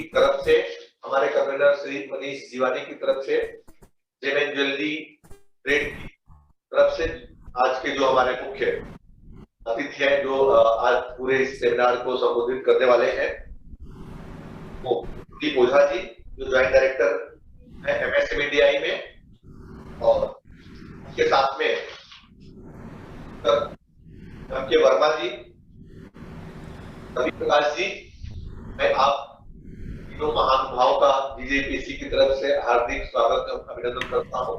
तरफ से, हमारे कन्वीनर श्री मनीष जीवानी की तरफ से, जेमेन ज्वेलरी ट्रेड की तरफ से आज के जो हमारे मुख्य अतिथि हैं, जो आज पूरे इस सेमिनार को संबोधित करने वाले हैं, वो दीप ओझा जी, जो ज्वाइंट डायरेक्टर है MSMEDI में, और उसके साथ में के वर्मा जी, रवि प्रकाश जी। मैं आप तीनों महानुभाव का DJPC की तरफ से हार्दिक स्वागत और अभिनंदन करता हूं।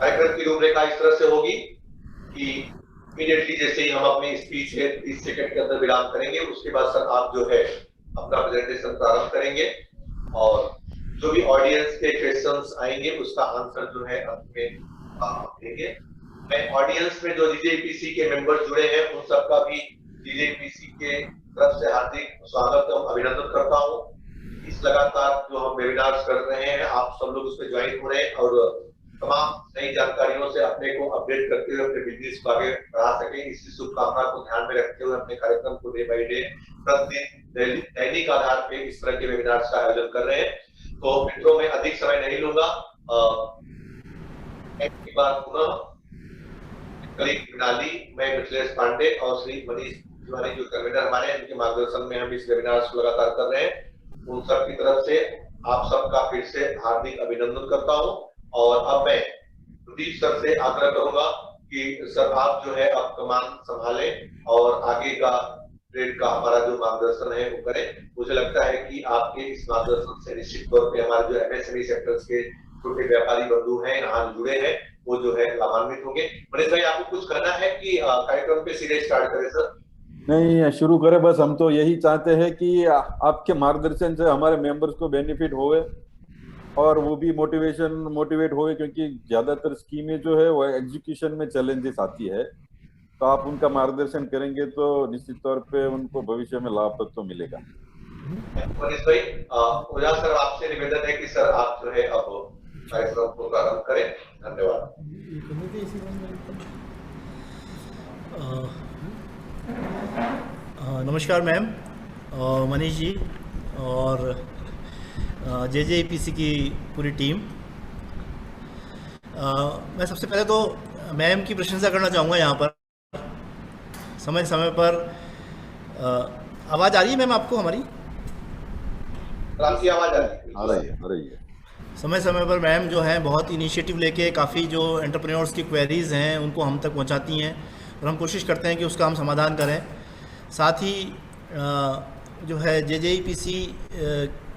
कार्यक्रम की रूपरेखा इस तरह से होगी कि इमीडिएटली जैसे ही हम अपनी स्पीच है 30 सेकंड के अंदर विराम करेंगे, उसके बाद सर आप जो है अपना प्रेजेंटेशन प्रारंभ करेंगे और जो भी ऑडियंस के क्वेश्चंस आएंगे उसका आंसर जो है अंत में देंगे। मैं ऑडियंस में जो DJPC के मेंबर जुड़े हैं उन सबका भी DJPC के तरफ से हार्दिक स्वागत और अभिनंदन करता हूं। इस लगातार जो हम वेबिनार्स कर रहे हैं, आप सब लोग उसमें ज्वाइन हो रहे हैं और तमाम नई जानकारियों से अपने को अपडेट करते हुए अपने बिजनेस को आगे बढ़ा सके, इसी शुभकामना को ध्यान में रखते हुए अपने कार्यक्रम को डे बाई डे प्रतिदिन दैनिक आधार पे इस तरह के वेबिनार्स का आयोजन कर रहे हैं। तो मित्रों, मैं अधिक समय नहीं लूंगा। एक बार पुनः मृणाली, मैं मिथिलेश पांडे और श्री मनीष तिवारी जो कन्वीनर हमारे हैं, इनके मार्गदर्शन में हम इस वेबिनार को लगातार कर रहे हैं। उन सब की तरफ से आप सबका फिर से हार्दिक अभिनंदन करता हूं। और अब मैं प्रदीप सर से आग्रह करूंगा कि सर आप जो है अब कमान संभालें और आगे का ट्रेड का हमारा जो मार्गदर्शन है वो करें। मुझे लगता है कि आपके इस मार्गदर्शन से निश्चित तौर पे हमारे जो MSME सेक्टर्स के छोटे व्यापारी बंधु हैं, यहाँ जुड़े हैं, वो जो है लाभान्वित होंगे। मनीष भाई, आपको कुछ कहना है कि कार्यक्रम पे सीधे स्टार्ट करें सर? नहीं, शुरू करें। बस हम तो यही चाहते हैं कि आपके मार्गदर्शन से हमारे मेंबर्स को बेनिफिट होवे और वो भी मोटिवेट होवे, क्योंकि ज्यादातर स्कीमें जो है वो एग्जीक्यूशन में चैलेंजेस आती है। तो आप उनका मार्गदर्शन करेंगे तो निश्चित तौर पे उनको भविष्य में लाभ तो मिलेगा। मनीष भाई, ओझा सर आपसे निवेदन है कि सर आप जो है अब कार्यक्रम को प्रारंभ करें। धन्यवाद। नमस्कार मैम, मनीष जी और JJPC की पूरी टीम। मैं सबसे पहले तो मैम की प्रशंसा करना चाहूँगा। यहाँ पर समय समय पर आवाज़ आ रही है मैम आपको हमारी? आपकी आवाज़ आ रही है। समय समय पर मैम जो है बहुत इनिशिएटिव लेके काफ़ी जो एंटरप्रेन्योर्स की क्वेरीज़ हैं उनको हम तक पहुँचाती हैं और हम कोशिश करते हैं कि उसका हम समाधान करें। साथ ही जो है JJPC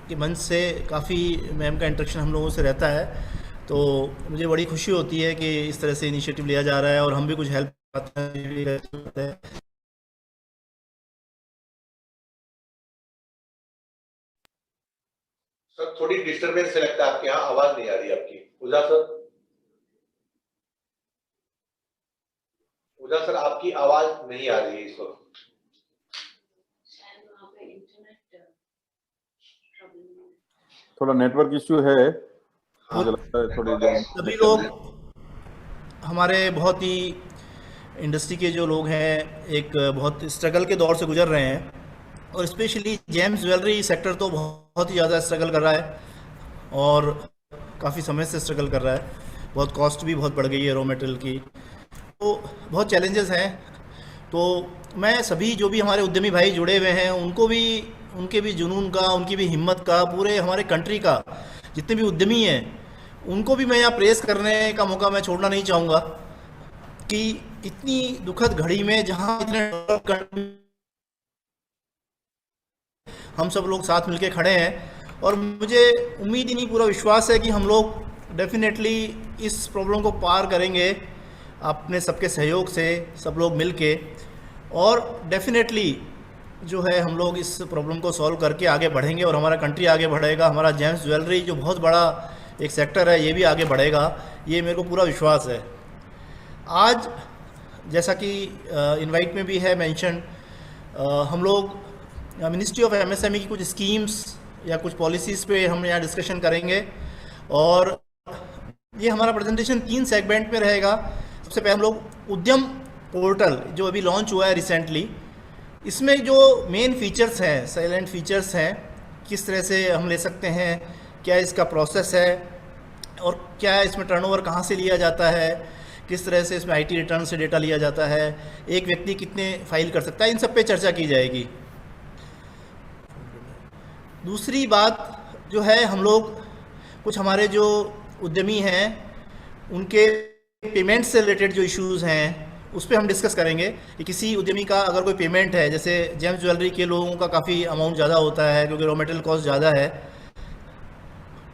के मंच से काफ़ी मैम का इंटरेक्शन हम लोगों से रहता है, तो मुझे बड़ी खुशी होती है कि इस तरह से इनिशिएटिव लिया जा रहा है और हम भी कुछ हेल्प करते हैं। सर थोड़ी डिस्टरबेंस से लगता है आपके यहाँ, आवाज नहीं आ रही आपकी। ओझा सर आपकी आवाज नहीं आ रही है इस वक्त। थोड़ा नेटवर्क इश्यू है, मुझे लगता है थोड़ी। सभी लोग हमारे बहुत ही इंडस्ट्री के जो लोग हैं एक बहुत स्ट्रगल के दौर से गुजर रहे हैं और स्पेशली जेम्स ज्वेलरी सेक्टर तो बहुत ही ज़्यादा स्ट्रगल कर रहा है और काफ़ी समय से स्ट्रगल कर रहा है। बहुत कॉस्ट भी बहुत बढ़ गई है रॉ मटेरियल की, तो बहुत चैलेंजेस हैं। तो मैं सभी जो भी हमारे उद्यमी भाई जुड़े हुए हैं उनके भी जुनून का, उनकी भी हिम्मत का, पूरे हमारे कंट्री का जितने भी उद्यमी हैं उनको भी मैं यहाँ प्रेस करने का मौका मैं छोड़ना नहीं चाहूँगा कि इतनी दुखद घड़ी में जहाँ इतने हम सब लोग साथ मिलके खड़े हैं और मुझे उम्मीद ही नहीं, पूरा विश्वास है कि हम लोग डेफिनेटली इस प्रॉब्लम को पार करेंगे अपने सबके सहयोग से, सब लोग मिलके, और डेफिनेटली जो है हम लोग इस प्रॉब्लम को सॉल्व करके आगे बढ़ेंगे और हमारा कंट्री आगे बढ़ेगा। हमारा जेम्स ज्वेलरी जो बहुत बड़ा एक सेक्टर है ये भी आगे बढ़ेगा, ये मेरे को पूरा विश्वास है। आज जैसा कि इनवाइट में भी है मेंशन, हम लोग मिनिस्ट्री ऑफ MSME की कुछ स्कीम्स या कुछ पॉलिसीज़ पे हम यहाँ डिस्कशन करेंगे और ये हमारा प्रेजेंटेशन 3 सेगमेंट में रहेगा। सबसे पहले हम लोग उद्यम पोर्टल जो अभी लॉन्च हुआ है रिसेंटली, इसमें जो मेन फीचर्स हैं, साइलेंट फीचर्स हैं, किस तरह से हम ले सकते हैं, क्या इसका प्रोसेस है और क्या इसमें टर्नओवर कहाँ से लिया जाता है, किस तरह से इसमें आईटी रिटर्न से डेटा लिया जाता है, एक व्यक्ति कितने फाइल कर सकता है, इन सब पे चर्चा की जाएगी। दूसरी बात जो है, हम लोग कुछ हमारे जो उद्यमी हैं उनके पेमेंट से रिलेटेड जो इश्यूज़ हैं उस पर हम डिस्कस करेंगे कि किसी उद्यमी का अगर कोई पेमेंट है, जैसे जेम्स ज्वेलरी के लोगों का काफ़ी अमाउंट ज़्यादा होता है क्योंकि रॉ मटेरियल कॉस्ट ज़्यादा है,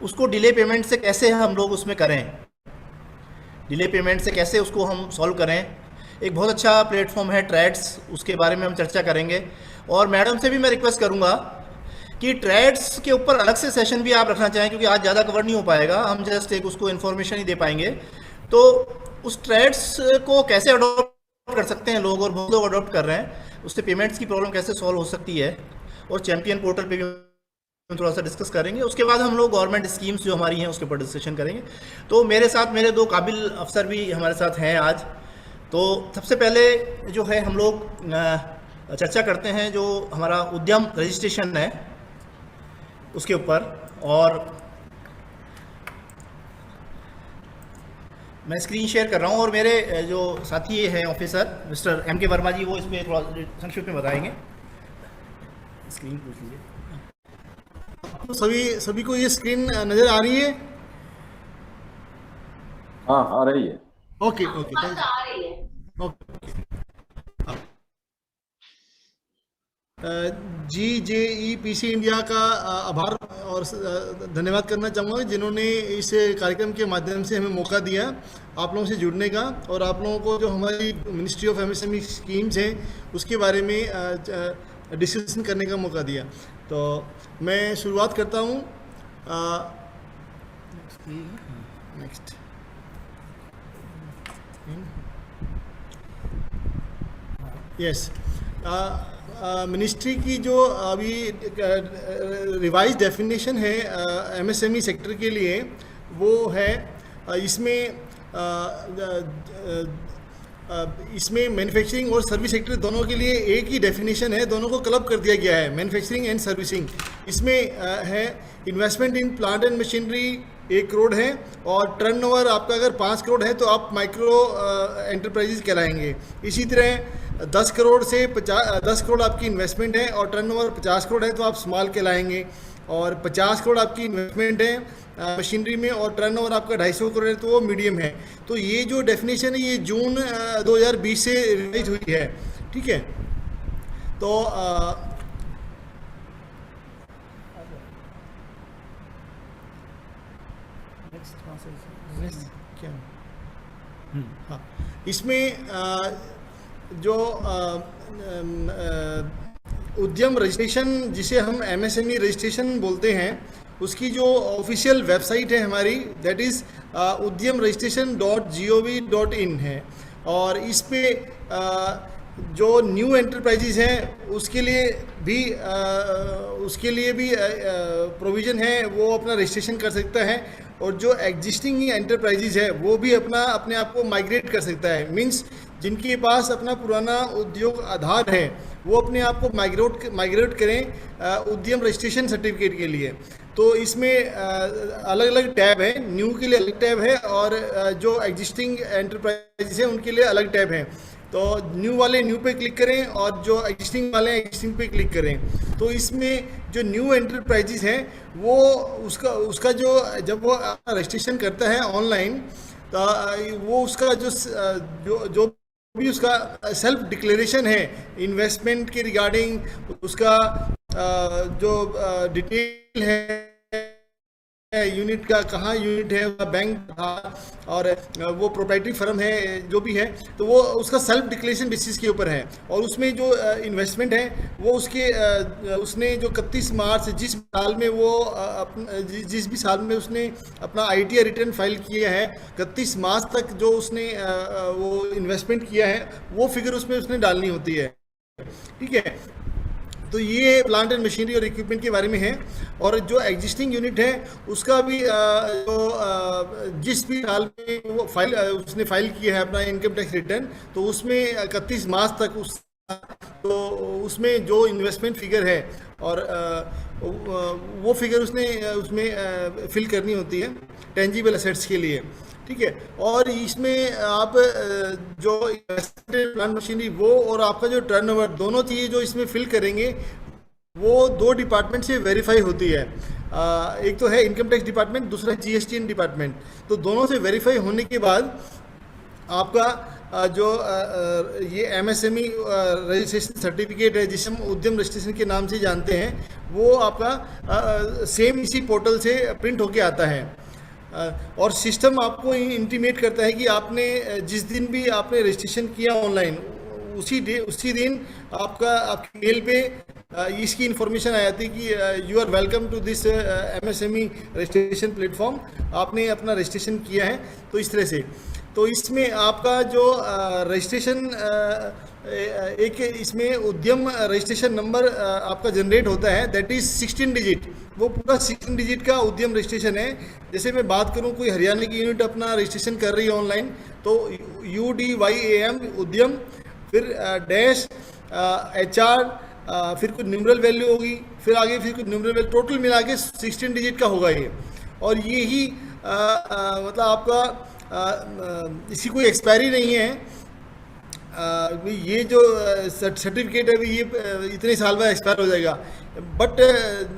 उसको डिले पेमेंट से कैसे हम लोग उसमें करें, डिले पेमेंट से कैसे उसको हम सॉल्व करें। एक बहुत अच्छा प्लेटफॉर्म है ट्रेड्स, उसके बारे में हम चर्चा करेंगे। और मैडम से भी मैं रिक्वेस्ट करूँगा कि ट्रेड्स के ऊपर अलग से सेशन भी आप रखना चाहें, क्योंकि आज ज़्यादा कवर नहीं हो पाएगा, हम जस्ट एक उसको इन्फॉर्मेशन ही दे पाएंगे। तो उस ट्रेड्स को कैसे अडॉप्ट कर सकते हैं लोग, और बहुत लोग अडॉप्ट कर रहे हैं, उससे पेमेंट्स की प्रॉब्लम कैसे सॉल्व हो सकती है, और चैम्पियन पोर्टल पे भी हम थोड़ा सा डिस्कस करेंगे। उसके बाद हम लोग गवर्नमेंट स्कीम्स जो हमारी हैं उसके ऊपर डिस्कशन करेंगे। तो मेरे साथ मेरे दो काबिल अफसर भी हमारे साथ हैं आज। तो सबसे पहले जो है हम लोग चर्चा करते हैं जो हमारा उद्यम रजिस्ट्रेशन है उसके ऊपर, और मैं स्क्रीन शेयर कर रहा हूं और मेरे जो साथी हैं ऑफिसर मिस्टर एम के वर्मा जी, वो इसमें थोड़ा संक्षिप्त में बताएंगे। स्क्रीन पूछ लीजिए। तो सभी को ये स्क्रीन नजर आ रही है? हाँ, आ रही है। Okay okay, thank you. Okay, GJEPC India का आभार और धन्यवाद करना चाहूँगा जिन्होंने इस कार्यक्रम के माध्यम से हमें मौका दिया आप लोगों से जुड़ने का, और आप लोगों को जो हमारी मिनिस्ट्री ऑफ MSME स्कीम्स हैं उसके बारे में डिस्कशन करने का मौका दिया। तो मैं शुरुआत करता हूँ। नेक्स्ट, यस, मिनिस्ट्री की जो अभी रिवाइज डेफिनेशन है MSME सेक्टर के लिए, वो है इसमें मैन्युफैक्चरिंग और सर्विस सेक्टर दोनों के लिए एक ही डेफिनेशन है, दोनों को क्लब कर दिया गया है, मैन्युफैक्चरिंग एंड सर्विसिंग। इसमें है investment in plant and machinery 1 crore है, और टर्नओवर आपका अगर 5 करोड़ है तो आप माइक्रो एंटरप्राइजेज कहलाएंगे। इसी तरह 10 करोड़ से 10 करोड़ आपकी इन्वेस्टमेंट है और टर्नओवर 50 करोड़ है तो आप स्मॉल कहलाएंगे, और 50 करोड़ आपकी इन्वेस्टमेंट है मशीनरी में और टर्नओवर आपका 250 करोड़ है तो वो मीडियम है। तो ये जो डेफिनेशन है ये जून 2020 से रिवाइज हुई है, ठीक है। तो क्या हाँ, इसमें जो उद्यम रजिस्ट्रेशन जिसे हम MSME रजिस्ट्रेशन बोलते हैं, उसकी जो ऑफिशियल वेबसाइट है हमारी, दैट इज़ udyamregistration.gov.in है, और इस पे जो न्यू एंटरप्राइजेज हैं उसके लिए भी प्रोविज़न है, वो अपना रजिस्ट्रेशन कर सकता है, और जो एग्जिस्टिंग एंटरप्राइजेज है वो भी अपने आप को माइग्रेट कर सकता है। मींस जिनके पास अपना पुराना उद्योग आधार है वो अपने आप को माइग्रेट करें उद्यम रजिस्ट्रेशन सर्टिफिकेट के लिए। तो इसमें अलग अलग टैब है, न्यू के लिए अलग टैब है और जो एग्जिस्टिंग एंटरप्राइजेज है उनके लिए अलग टैब है। तो न्यू वाले न्यू पे क्लिक करें और जो एग्जिस्टिंग वाले हैं एग्जिस्टिंग पे क्लिक करें। तो इसमें जो न्यू एंटरप्राइजेज हैं वो उसका जो जब वो रजिस्ट्रेशन करता है ऑनलाइन, तो वो उसका जो भी उसका सेल्फ डिक्लेरेशन है इन्वेस्टमेंट के रिगार्डिंग, उसका जो डिटेल है यूनिट का, कहाँ यूनिट है, बैंक था और वो प्रोप्राइटरी फर्म है जो भी है, तो वो उसका सेल्फ डिक्लेरेशन बेसिस के ऊपर है। और उसमें जो इन्वेस्टमेंट है वो उसने जो 31 मार्च जिस साल में वो जिस भी साल में उसने अपना ITR रिटर्न फाइल किया है, 31 मार्च तक जो उसने वो इन्वेस्टमेंट किया है वो फिगर उसमें उसने डालनी होती है, ठीक है। तो ये प्लांट एंड मशीनरी और इक्विपमेंट के बारे में है। और जो एग्जिस्टिंग यूनिट है उसका भी जिस भी साल में वो उसने फाइल किया है अपना इनकम टैक्स रिटर्न, तो उसमें 31 मार्च तक तो उसमें जो इन्वेस्टमेंट फिगर है और वो फिगर उसमें फिल करनी होती है टेंजिबल एसेट्स के लिए, ठीक है। और इसमें आप जो प्लांट मशीनरी वो और आपका जो टर्नओवर, दोनों चीज़ें जो इसमें फिल करेंगे वो 2 डिपार्टमेंट से वेरीफाई होती है। एक तो है इनकम टैक्स डिपार्टमेंट, दूसरा है GSTN डिपार्टमेंट। तो दोनों से वेरीफाई होने के बाद आपका जो ये MSME रजिस्ट्रेशन सर्टिफिकेट है, जिसे हम उद्यम रजिस्ट्रेशन के नाम से जानते हैं, वो आपका सेम इसी पोर्टल से प्रिंट होके आता है। और सिस्टम आपको इंटीमेट करता है कि आपने जिस दिन भी आपने रजिस्ट्रेशन किया ऑनलाइन, उसी दिन आपके मेल पे इसकी इन्फॉर्मेशन आ जाती है कि you are welcome to this MSME registration platform, आपने अपना रजिस्ट्रेशन किया है। तो इस तरह से तो इसमें आपका जो रजिस्ट्रेशन एक इसमें उद्यम रजिस्ट्रेशन नंबर आपका जनरेट होता है, दैट इज़ 16 डिजिट। वो पूरा 16 डिजिट का उद्यम रजिस्ट्रेशन है। जैसे मैं बात करूं, कोई हरियाणा की यूनिट अपना रजिस्ट्रेशन कर रही है ऑनलाइन, तो UDYAM उद्यम, फिर डैश HR, फिर कुछ न्यूमरल वैल्यू होगी, फिर आगे फिर कुछ न्यूमरल वैल्यू, टोटल मिला के 16 डिजिट का होगा ये। और ये ही मतलब आपका इसकी कोई एक्सपायरी नहीं है। ये जो सर्टिफिकेट है ये इतने साल बाद एक्सपायर हो जाएगा। बट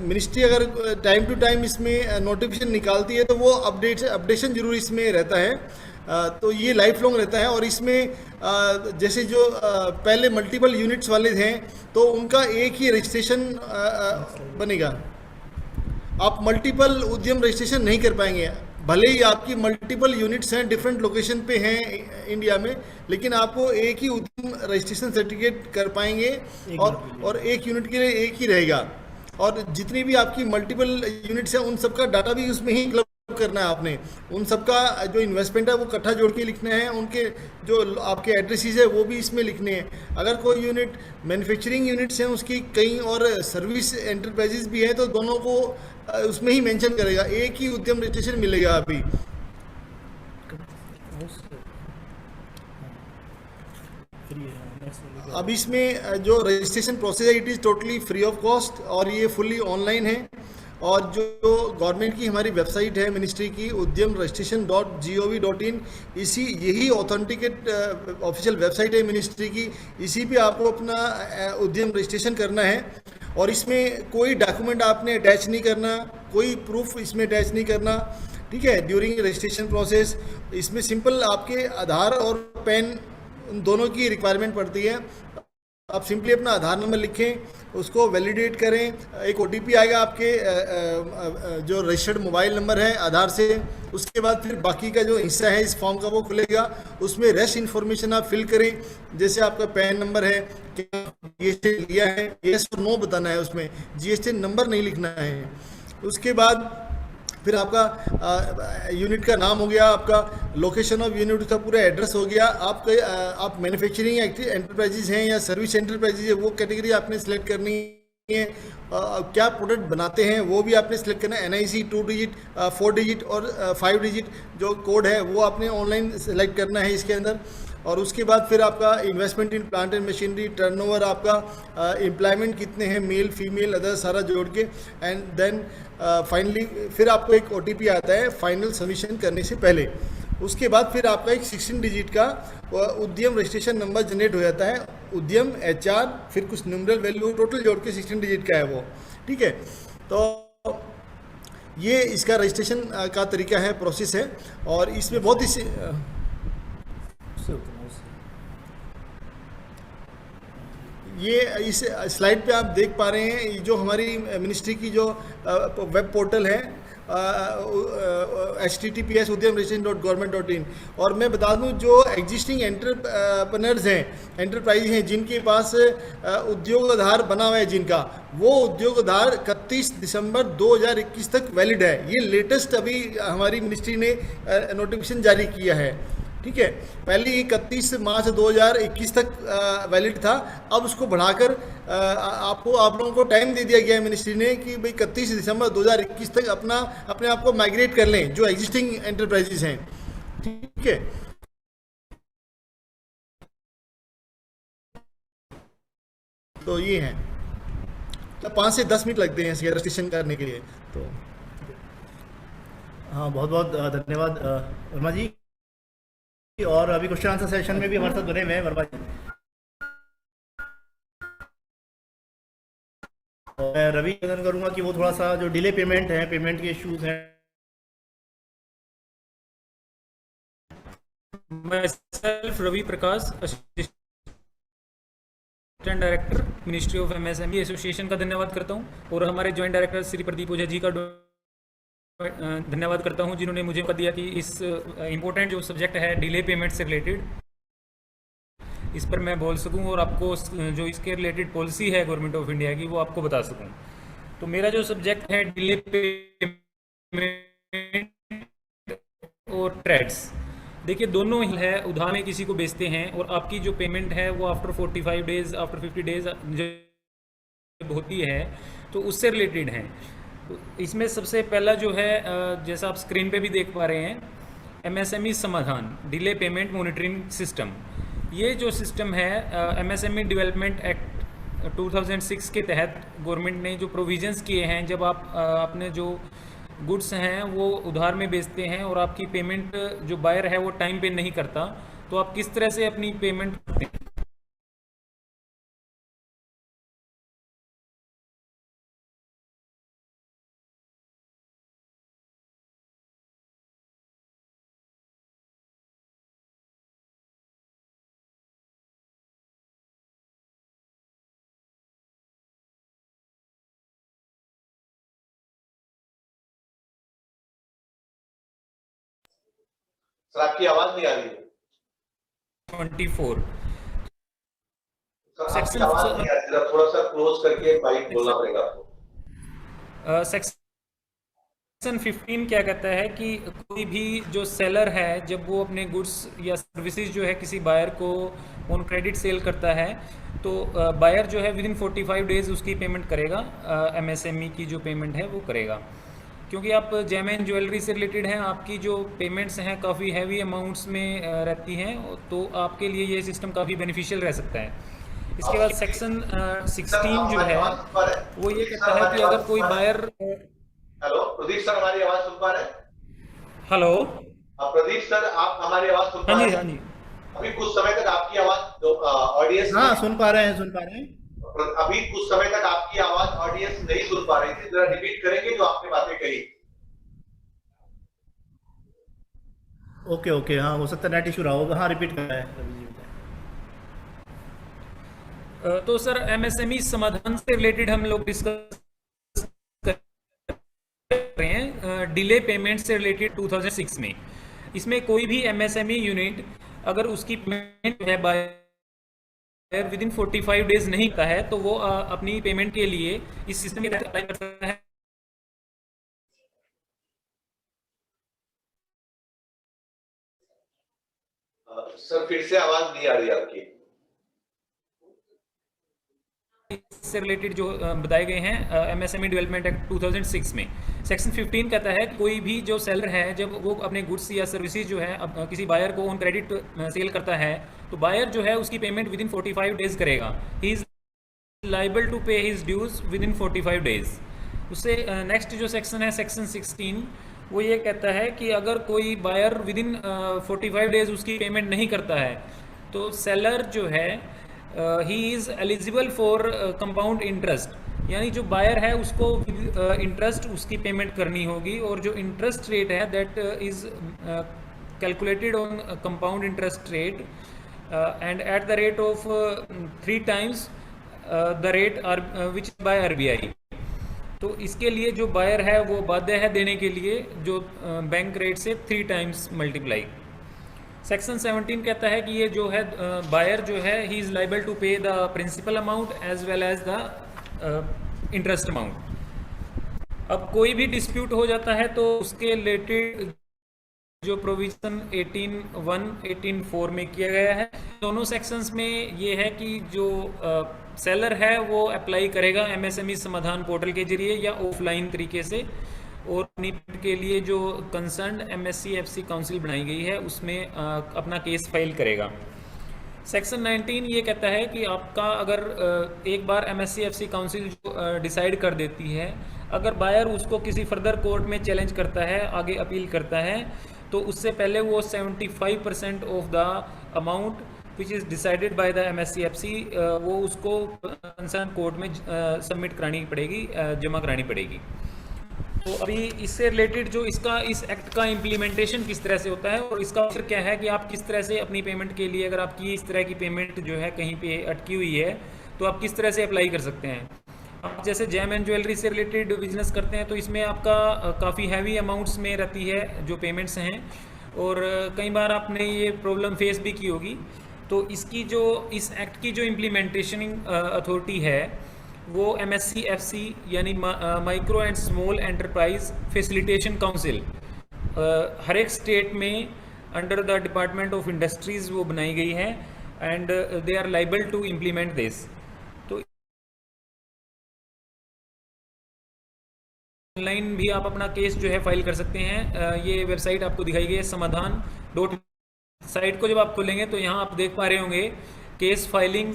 मिनिस्ट्री अगर टाइम टू टाइम इसमें नोटिफिकेशन निकालती है तो वो अपडेशन जरूर इसमें रहता है। तो ये लाइफ लॉन्ग रहता है। और इसमें जैसे जो पहले मल्टीपल यूनिट्स वाले हैं तो उनका एक ही रजिस्ट्रेशन बनेगा। आप मल्टीपल उद्यम रजिस्ट्रेशन नहीं कर पाएंगे, भले ही आपकी मल्टीपल यूनिट्स हैं, डिफरेंट लोकेशन पे हैं इंडिया में, लेकिन आपको एक ही उद्यम रजिस्ट्रेशन सर्टिफिकेट कर पाएंगे और एक यूनिट के लिए एक ही रहेगा। और जितनी भी आपकी मल्टीपल यूनिट्स हैं उन सबका डाटा भी उसमें ही क्लब करना है आपने। उन सबका जो इन्वेस्टमेंट है वो इकट्ठा जोड़ के लिखना है, उनके जो आपके एड्रेसेस है वो भी इसमें लिखने हैं। अगर कोई यूनिट मैन्युफैक्चरिंग यूनिट्स हैं उसकी कई और सर्विस एंटरप्राइजेस भी है तो दोनों को उसमें ही मेंशन करेगा, एक ही उद्यम रजिस्ट्रेशन मिलेगा अभी। अब इसमें जो रजिस्ट्रेशन प्रोसेस है it is totally free of cost और ये फुल्ली ऑनलाइन है। और जो गवर्नमेंट की हमारी वेबसाइट है मिनिस्ट्री की udyamregistration.gov.in, यही ऑथेंटिकेट ऑफिशियल वेबसाइट है मिनिस्ट्री की। इसी पे आपको अपना उद्यम रजिस्ट्रेशन करना है और इसमें कोई डॉक्यूमेंट आपने अटैच नहीं करना, कोई प्रूफ इसमें अटैच नहीं करना, ठीक है। ड्यूरिंग रजिस्ट्रेशन प्रोसेस इसमें सिंपल आपके आधार और पैन दोनों की रिक्वायरमेंट पड़ती है। आप सिंपली अपना आधार नंबर लिखें, उसको वैलिडेट करें, एक OTP आएगा आपके जो रजिस्टर्ड मोबाइल नंबर है आधार से। उसके बाद फिर बाकी का जो हिस्सा है इस फॉर्म का वो खुलेगा, उसमें रेस्ट इन्फॉर्मेशन आप फिल करें, जैसे आपका पैन नंबर है, क्या GST लिया है, येस और नो बताना है, उसमें GST नंबर नहीं लिखना है। उसके बाद फिर आपका यूनिट का नाम हो गया, आपका लोकेशन ऑफ यूनिट का पूरा एड्रेस हो गया, आप मैन्युफैक्चरिंग एंटरप्राइजेज हैं या सर्विस एंटरप्राइजेज है वो कैटेगरी आपने सेलेक्ट करनी है। क्या प्रोडक्ट बनाते हैं वो भी आपने सेलेक्ट करना है। NIC 2 डिजिट 4 डिजिट और 5 डिजिट जो कोड है वो आपने ऑनलाइन सेलेक्ट करना है इसके अंदर। और उसके बाद फिर आपका investment in plant and machinery, turnover, आपका एम्प्लॉयमेंट कितने हैं, मेल फीमेल अदर सारा जोड़ के, एंड देन फाइनली फिर आपको एक OTP आता है फाइनल सबमिशन करने से पहले। उसके बाद फिर आपका एक 16 डिजिट का उद्यम रजिस्ट्रेशन नंबर जनरेट हो जाता है, उद्यम HR, फिर कुछ न्यूमरल वैल्यू टोटल जोड़ के 16 डिजिट का है वो, ठीक है। तो ये इसका रजिस्ट्रेशन का तरीका है, प्रोसेस है। और इसमें बहुत ही ये इस स्लाइड पे आप देख पा रहे हैं जो हमारी मिनिस्ट्री की जो वेब पोर्टल है https udyamregistration.government.in। और मैं बता दूं जो एग्जिस्टिंग एंटरप्रेन्योर्स हैं, एंटरप्राइज हैं जिनके पास उद्योग आधार बना हुआ है जिनका, वो उद्योग आधार 31 दिसंबर 2021 तक वैलिड है। ये लेटेस्ट अभी हमारी मिनिस्ट्री ने नोटिफिकेशन जारी किया है, ठीक है। पहले 31 मार्च 2021 तक वैलिड था, अब उसको बढ़ाकर आप लोगों को टाइम दे दिया गया है मिनिस्ट्री ने कि भाई 31 दिसंबर 2021 तक अपने आप को माइग्रेट कर लें जो एग्जिस्टिंग एंटरप्राइजेस हैं, ठीक है। तो ये है, तो 5 से 10 मिनट लगते हैं इसके रजिस्ट्रेशन करने के लिए। तो हाँ, बहुत बहुत धन्यवाद वर्मा जी। और अभी क्वेश्चन आंसर सेशन में भी हमारे साथ बने हुए हैं वर्मा जी। और मैं रवि निवेदन करूंगा कि वो थोड़ा सा जो डिले पेमेंट है, पेमेंट के इश्यूज हैं। मैं self Ravi Prakash, assistant director, ministry of MSME association का धन्यवाद करता हूं, और हमारे ज्वाइंट डायरेक्टर श्री प्रदीप ओझा जी का धन्यवाद करता हूं, जिन्होंने मुझे मौका दिया कि इस इम्पोर्टेंट जो सब्जेक्ट है डिले पेमेंट से रिलेटेड, इस पर मैं बोल सकूं और आपको जो इसके रिलेटेड पॉलिसी है गवर्नमेंट ऑफ इंडिया की वो आपको बता सकूं। तो मेरा जो सब्जेक्ट है डिले पेमेंट और ट्रेड्स, देखिए दोनों ही है। उधार में किसी को बेचते हैं और आपकी जो पेमेंट है वो आफ्टर 45 डेज, आफ्टर 50 डेज जब होती है तो उससे रिलेटेड है। इसमें सबसे पहला जो है, जैसा आप स्क्रीन पे भी देख पा रहे हैं, एमएसएमई समाधान डिले पेमेंट मॉनिटरिंग सिस्टम। ये जो सिस्टम है एमएसएमई डेवलपमेंट एक्ट 2006 के तहत गवर्नमेंट ने जो प्रोविजंस किए हैं, जब आप अपने जो गुड्स हैं वो उधार में बेचते हैं और आपकी पेमेंट जो बायर है वो टाइम पे नहीं करता, तो आप किस तरह से अपनी पेमेंट करते हैं। सर आपकी आवाज नहीं आ रही है। 24 सर आपकी आवाज नहीं आ रही, जरा थोड़ा सा क्लोज करके माइक बोलना पड़ेगा आपको। सेक्शन 15 क्या कहता है कि कोई भी जो सेलर है, जब वो अपने गुड्स या सर्विसेज जो है किसी बायर को ऑन क्रेडिट सेल करता है, तो बायर जो है विद इन 45 डेज उसकी पेमेंट करेगा, एमएसएमई की जो पेमेंट है वो करेगा। क्योंकि आप जेम एंड ज्वेलरी से रिलेटेड हैं, आपकी जो पेमेंट्स हैं काफ़ी हैवी अमाउंट्स में रहती हैं, तो आपके लिए ये सिस्टम काफ़ी बेनिफिशियल रह सकता है। इसके बाद सेक्शन 16 जो है वो ये कहता है कि अगर कोई बायर, हेलो प्रदीप सर, हमारी आवाज सुन पा रहे हैं? हेलो प्रदीप सर, आप हमारी आवाज सुन पा रहे हैं? हाँ जी। अभी कुछ समय तक आपकी आवाज ऑडियंस, हाँ, सुन पा रहे हैं। अभी कुछ समय तक आपकी आवाज ऑडियंस नहीं सुन पा रही थी, जरा रिपीट करेंगे जो आपने बातें कही। ओके, हाँ, हो सकता है नेट इशू रहा होगा। हाँ, रिपीट कर रहा है। तो सर एमएसएमई समाधान से रिलेटेड हम लोग डिस्कस कर रहे हैं डिले पेमेंट से रिलेटेड 2006 में। इसमें कोई भी एमएसएमई यूनिट अगर उसकी पेमेंट है बायर विद इन 45 डेज नहीं का है, तो वो अपनी पेमेंट के लिए इस सिस्टम के तहत अप्लाई कर सकता है। सर फिर से आवाज नहीं आ रही आपकी। इससे रिलेटेड जो बताए गए हैं एमएसएमई डेवलपमेंट एक्ट 2006 में सेक्शन 15 कहता है कोई भी जो सेलर है जब वो अपने गुड्स या सर्विसेज जो है किसी बायर को ऑन क्रेडिट सेल करता है, तो बायर जो है उसकी पेमेंट विद इन 45 डेज करेगा। He is liable to pay his dues within 45 days. उससे नेक्स्ट जो सेक्शन है सेक्शन 16, वो ये कहता है कि अगर कोई बायर विद इन 45 डेज उसकी पेमेंट नहीं करता है, तो सेलर जो है he is eligible for compound interest, यानी जो बायर है उसको इंटरेस्ट उसकी पेमेंट करनी होगी, और जो इंटरेस्ट रेट है that is calculated on compound interest rate and at the rate of 3 times the rate which by RBI. तो इसके लिए जो बायर है वो बाध्य है देने के लिए जो बैंक रेट से 3 times मल्टीप्लाई। सेक्शन 17 कहता है कि ये जो है बायर जो है he is liable to pay the principal amount as well as the interest amount. अब कोई भी डिस्प्यूट हो जाता है तो उसके रिलेटेड जो प्रोविजन 18(1) 18(4) में किया गया है, दोनों सेक्शंस में ये है कि जो सेलर है वो अप्लाई करेगा एमएसएमई समाधान पोर्टल के जरिए या ऑफलाइन तरीके से, और नीट के लिए जो कंसर्न एमएससी एफसी काउंसिल बनाई गई है उसमें अपना केस फाइल करेगा। सेक्शन 19 ये कहता है कि आपका अगर एक बार MSCFC काउंसिल जो डिसाइड कर देती है, अगर बायर उसको किसी फर्दर कोर्ट में चैलेंज करता है, आगे अपील करता है, तो उससे पहले वो 75% of the amount which is decided by the MSCFC वो उसको कंसर्न कोर्ट में सबमिट करानी पड़ेगी, जमा करानी पड़ेगी। तो अभी इससे रिलेटेड जो इसका इस एक्ट का इम्प्लीमेंटेशन किस तरह से होता है और इसका फिर क्या है कि आप किस तरह से अपनी पेमेंट के लिए, अगर आपकी इस तरह की पेमेंट जो है कहीं पे अटकी हुई है, तो आप किस तरह से अप्लाई कर सकते हैं। आप जैसे जेम एंड ज्वेलरी से रिलेटेड बिजनेस करते हैं तो इसमें आपका काफ़ी हैवी अमाउंट्स में रहती है जो पेमेंट्स हैं, और कई बार आपने ये प्रॉब्लम फेस भी की होगी। तो इसकी जो इस एक्ट की जो इम्प्लीमेंटेशन अथॉरिटी है वो MSCFC यानी micro and small enterprise facilitation council हर एक स्टेट में under the department of industries वो बनाई गई है, and they are liable to implement this. तो ऑनलाइन भी आप अपना केस जो है फाइल कर सकते हैं। ये वेबसाइट आपको दिखाई गई है समाधान डॉट। साइट को जब आप खोलेंगे तो यहाँ आप देख पा रहे होंगे केस फाइलिंग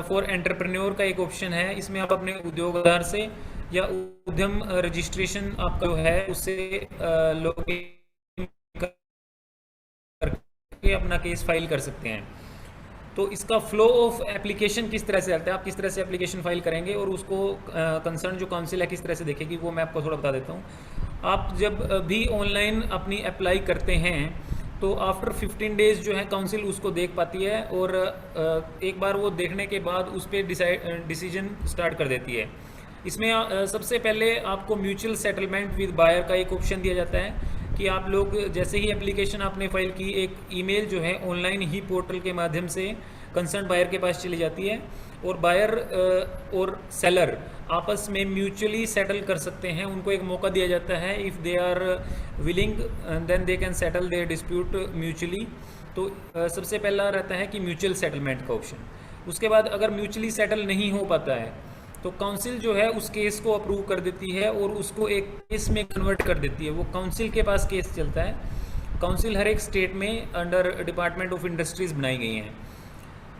फॉर एंटरप्रेन्योर का एक ऑप्शन है। इसमें आप अपने उद्योग आधार से या उद्यम रजिस्ट्रेशन आपका जो है उससे लॉगिन करके अपना केस फाइल कर सकते हैं। तो इसका फ्लो ऑफ एप्लीकेशन किस तरह से चलता है, आप किस तरह से एप्लीकेशन फाइल करेंगे और उसको कंसर्न जो काउंसिल है किस तरह से देखेगी, वो मैं आपको थोड़ा बता देता हूँ। आप जब भी ऑनलाइन अपनी अप्लाई करते हैं तो आफ्टर 15 डेज जो है काउंसिल उसको देख पाती है, और एक बार वो देखने के बाद उस पर डिसीजन स्टार्ट कर देती है। इसमें सबसे पहले आपको म्यूचुअल सेटलमेंट विद बायर का एक ऑप्शन दिया जाता है कि आप लोग जैसे ही एप्लीकेशन आपने फाइल की, एक ईमेल जो है ऑनलाइन ही पोर्टल के माध्यम से कंसर्न बायर के पास चली जाती है, और बायर और सेलर आपस में म्यूचुअली सेटल कर सकते हैं। उनको एक मौका दिया जाता है, if they are willing then they can settle their dispute mutually. तो सबसे पहला रहता है कि म्यूचुअल सेटलमेंट का ऑप्शन। उसके बाद अगर म्यूचुअली सेटल नहीं हो पाता है तो काउंसिल जो है उस केस को अप्रूव कर देती है और उसको एक केस में कन्वर्ट कर देती है। वो काउंसिल के पास केस चलता है। काउंसिल हर एक स्टेट में अंडर डिपार्टमेंट ऑफ इंडस्ट्रीज बनाई गई हैं।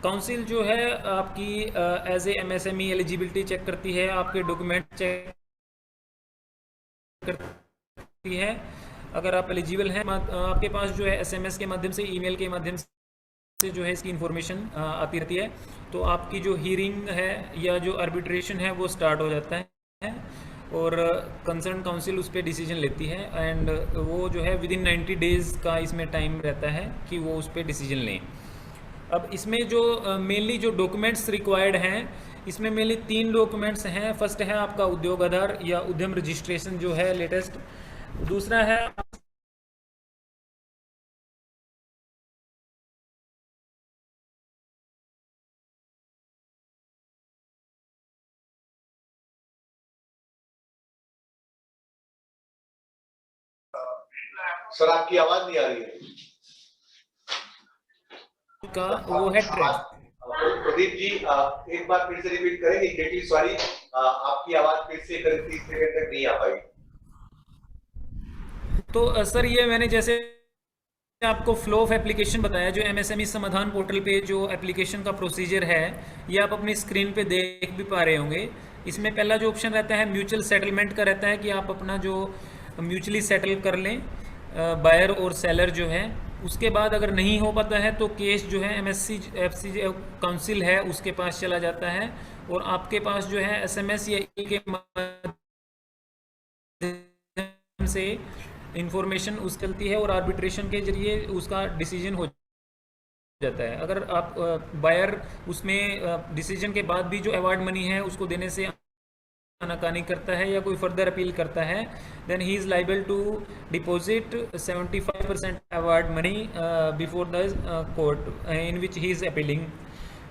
काउंसिल जो है आपकी as a MSME eligibility check करती है, आपके डॉक्यूमेंट चेक करती है। अगर आप एलिजिबल हैं, आपके पास जो है SMS के माध्यम से, ईमेल के माध्यम से जो है इसकी इन्फॉर्मेशन आती रहती है, तो आपकी जो हियरिंग है या जो आर्बिट्रेशन है वो स्टार्ट हो जाता है और कंसर्न काउंसिल उस पर डिसीजन लेती है, एंड वो जो है विदिन 90 डेज़ का इसमें टाइम रहता है कि वो उस पर डिसीजन लें। अब इसमें जो मेनली जो डॉक्यूमेंट्स रिक्वायर्ड हैं, इसमें मेनली 3 डॉक्यूमेंट्स हैं। फर्स्ट है आपका उद्योग आधार या उद्यम रजिस्ट्रेशन जो है लेटेस्ट। दूसरा है सर आपकी आवाज नहीं आ रही है। का वो है ट्रेड। प्रदीप जी एक बार फिर से रिपीट करेंगे? ग्रेटली सॉरी, आपकी आवाज फिर से करीब 30 सेकंड तक नहीं आ पाई। तो सर ये मैंने जैसे आपको फ्लो ऑफ एप्लीकेशन बताया, जो MSME समाधान पोर्टल पे जो एप्लीकेशन का प्रोसीजर है ये आप अपनी स्क्रीन पे देख भी पा रहे होंगे। इसमें पहला जो ऑप्शन रहता है म्यूचुअल सेटलमेंट का रहता है कि आप अपना जो म्यूचुअली सेटल कर लें बायर और सेलर जो है। उसके बाद अगर नहीं हो पाता है तो केस जो है MSCFC काउंसिल है उसके पास चला जाता है, और आपके पास जो है SMS या ईमेल के माध्यम से इंफॉर्मेशन उस चलती है और आर्बिट्रेशन के जरिए उसका डिसीजन हो जाता है। अगर आप बायर उसमें डिसीजन के बाद भी जो अवार्ड मनी है उसको देने से आनाकानी करता है या कोई फर्दर अपील करता है, then he is liable to deposit 75% award money before the court in which he is appealing.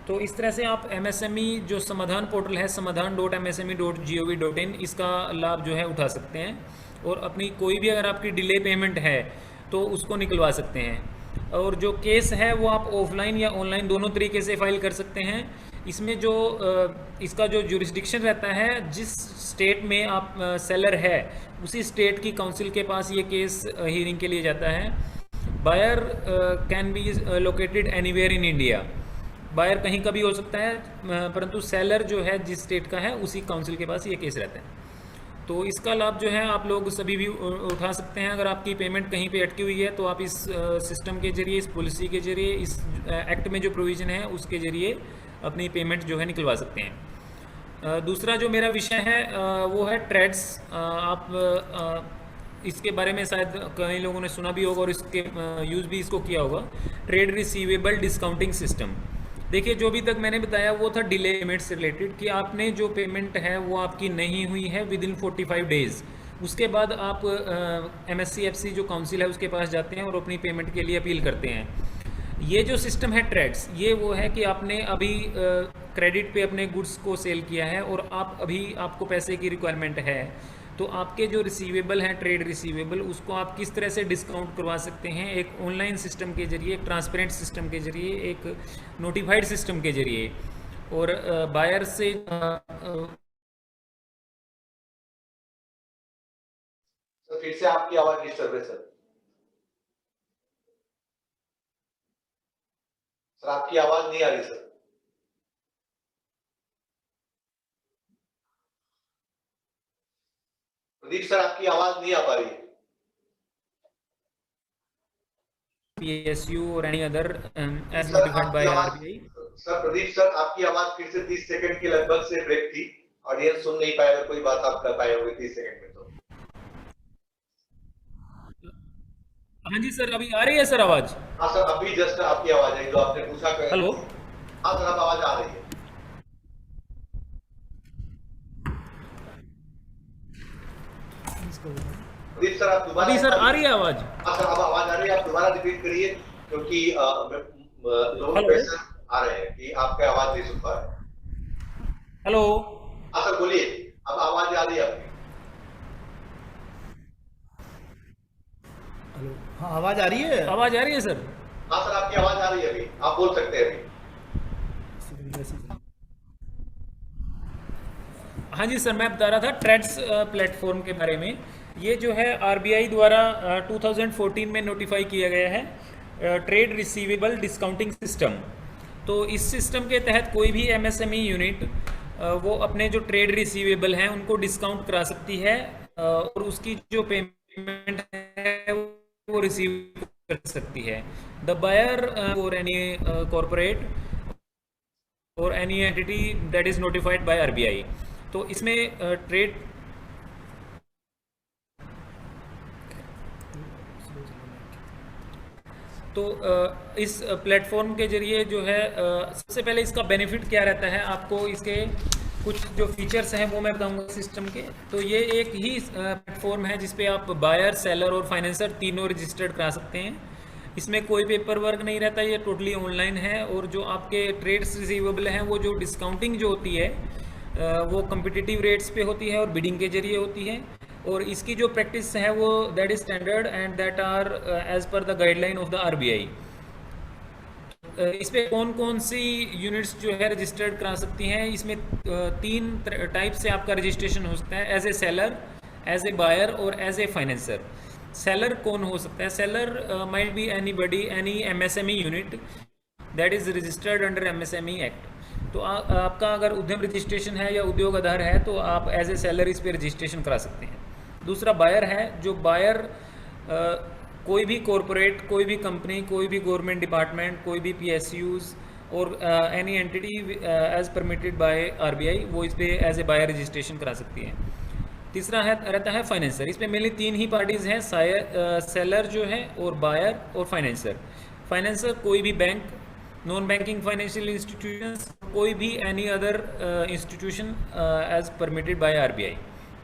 तो इस तरह से आप MSME जो समाधान पोर्टल है samadhan.msme.gov.in इसका लाभ जो है उठा सकते हैं, और अपनी कोई भी अगर आपकी डिले पेमेंट है तो उसको निकलवा सकते हैं। और जो केस है वो आप ऑफलाइन या ऑनलाइन दोनों तरीके से फाइल कर सकते हैं। इसमें जो इसका जो जुरिस्डिक्शन रहता है, जिस स्टेट में आप सेलर है उसी स्टेट की काउंसिल के पास ये केस हियरिंग के लिए जाता है। Buyer can be located anywhere in India. Buyer कहीं का भी हो सकता है, परंतु सेलर जो है जिस स्टेट का है उसी काउंसिल के पास ये केस रहता है। तो इसका लाभ जो है आप लोग सभी भी उठा सकते हैं। अगर आपकी पेमेंट कहीं पे अटकी हुई है तो आप इस सिस्टम के जरिए, इस पॉलिसी के जरिए, इस एक्ट में जो प्रोविज़न है उसके ज़रिए अपनी पेमेंट जो है निकलवा सकते हैं। दूसरा जो मेरा विषय है वो है ट्रेड्स। आप इसके बारे में शायद कई लोगों ने सुना भी होगा और इसके यूज़ भी इसको किया होगा। Trade receivable discounting system. देखिए, जो भी तक मैंने बताया वो था डिले पेमेंट से रिलेटेड, कि आपने जो पेमेंट है वो आपकी नहीं हुई है विद इन 45 डेज़, उसके बाद आप MSCFC जो काउंसिल है उसके पास जाते हैं और अपनी पेमेंट के लिए अपील करते हैं। ये जो सिस्टम है ट्रेड्स, ये वो है कि आपने अभी क्रेडिट पे अपने गुड्स को सेल किया है और आपको पैसे की रिक्वायरमेंट है, तो आपके जो रिसीवेबल हैं, ट्रेड रिसीवेबल, उसको आप किस तरह से डिस्काउंट करवा सकते हैं, एक ऑनलाइन सिस्टम के जरिए, एक ट्रांसपेरेंट सिस्टम के जरिए, एक नोटिफाइड सिस्टम के जरिए। और बायर से फिर से आपकी आवाज डिस्टर्ब है सर। सर आपकी आवाज नहीं आ रही सर। प्रदीप सर आपकी आवाज नहीं आ पा रही है। PSU और any other as notified by RBI। Sir Pradeep sir आपकी आवाज फिर से 30 सेकंड के लगभग से ब्रेक थी, ऑडियंस सुन नहीं पाया। कोई बात आप कर पाए होंगे 30 सेकंड में तो। हाँ जी सर, अभी आ रही है सर आवाज? हाँ सर, अभी जस्ट आपकी आवाज आई जो आपने पूछा। हेलो, हाँ सर अब आवाज आ रही है। प्रदीप सर आप दोबारा। अभी सर आ रही है आवाज? हाँ सर अब आवाज आ रही है, आप दोबारा रिपीट करिए क्योंकि लोग क्वेश्चन आ रहे हैं कि आपका आवाज नहीं सुन पा रहे। हेलो। हाँ सर बोलिए, अब आवाज आ रही है आपकी। हेलो, हाँ आवाज आ रही है? आवाज आ रही है सर? हाँ सर आपकी आवाज आ रही है, अभी आप बोल सकते हैं अभी। हाँ जी सर, मैं बता रहा था ट्रेड्स प्लेटफॉर्म के बारे में। ये जो है RBI द्वारा 2014 में नोटिफाई किया गया है ट्रेड रिसीवेबल डिस्काउंटिंग सिस्टम। तो इस सिस्टम के तहत कोई भी MSME यूनिट वो अपने जो ट्रेड रिसीवेबल हैं उनको डिस्काउंट करा सकती है और उसकी जो पेमेंट है वो रिसीव कर सकती है। द बायर और एनी कॉर्पोरेट और any entity that is notified by RBI। तो इसमें ट्रेड इस प्लेटफॉर्म के जरिए जो है सबसे पहले इसका बेनिफिट क्या रहता है, आपको इसके कुछ जो फीचर्स हैं वो मैं बताऊंगा सिस्टम के। तो ये एक ही प्लेटफॉर्म है जिसपे आप बायर, सेलर और फाइनेंसर तीनों रजिस्टर्ड करा सकते हैं। इसमें कोई पेपर वर्क नहीं रहता, ये टोटली ऑनलाइन है। और जो आपके ट्रेड्स रिसीवेबल हैं वो जो डिस्काउंटिंग जो होती है वो कम्पिटिटिव रेट्स पे होती है और बिडिंग के जरिए होती है। और इसकी जो प्रैक्टिस है वो that is standard and that are as per the guideline of the RBI। इस पे कौन कौन सी यूनिट्स जो है रजिस्टर्ड करा सकती हैं, इसमें 3 टाइप से आपका रजिस्ट्रेशन हो सकता है, as a seller, as a buyer और एज ए फाइनेंसर। सेलर कौन हो सकता है? Seller might be anybody, any MSME unit that is registered under MSME act. तो आपका अगर उद्यम रजिस्ट्रेशन है या उद्योग आधार है तो आप एज ए सेलर इस पे रजिस्ट्रेशन करा सकते हैं। दूसरा बायर है, जो बायर कोई भी कॉरपोरेट, कोई भी कंपनी, कोई भी गवर्नमेंट डिपार्टमेंट, कोई भी PSUs और any entity as permitted by RBI वो इस पे एज ए बायर रजिस्ट्रेशन करा सकती है। तीसरा रहता है फाइनेंसर। इस पे मेनली 3 ही पार्टीज हैं, सेलर जो है और बायर और फाइनेंसर। फाइनेंसर कोई भी bank, non banking financial institutions, कोई भी any other institution as permitted by RBI।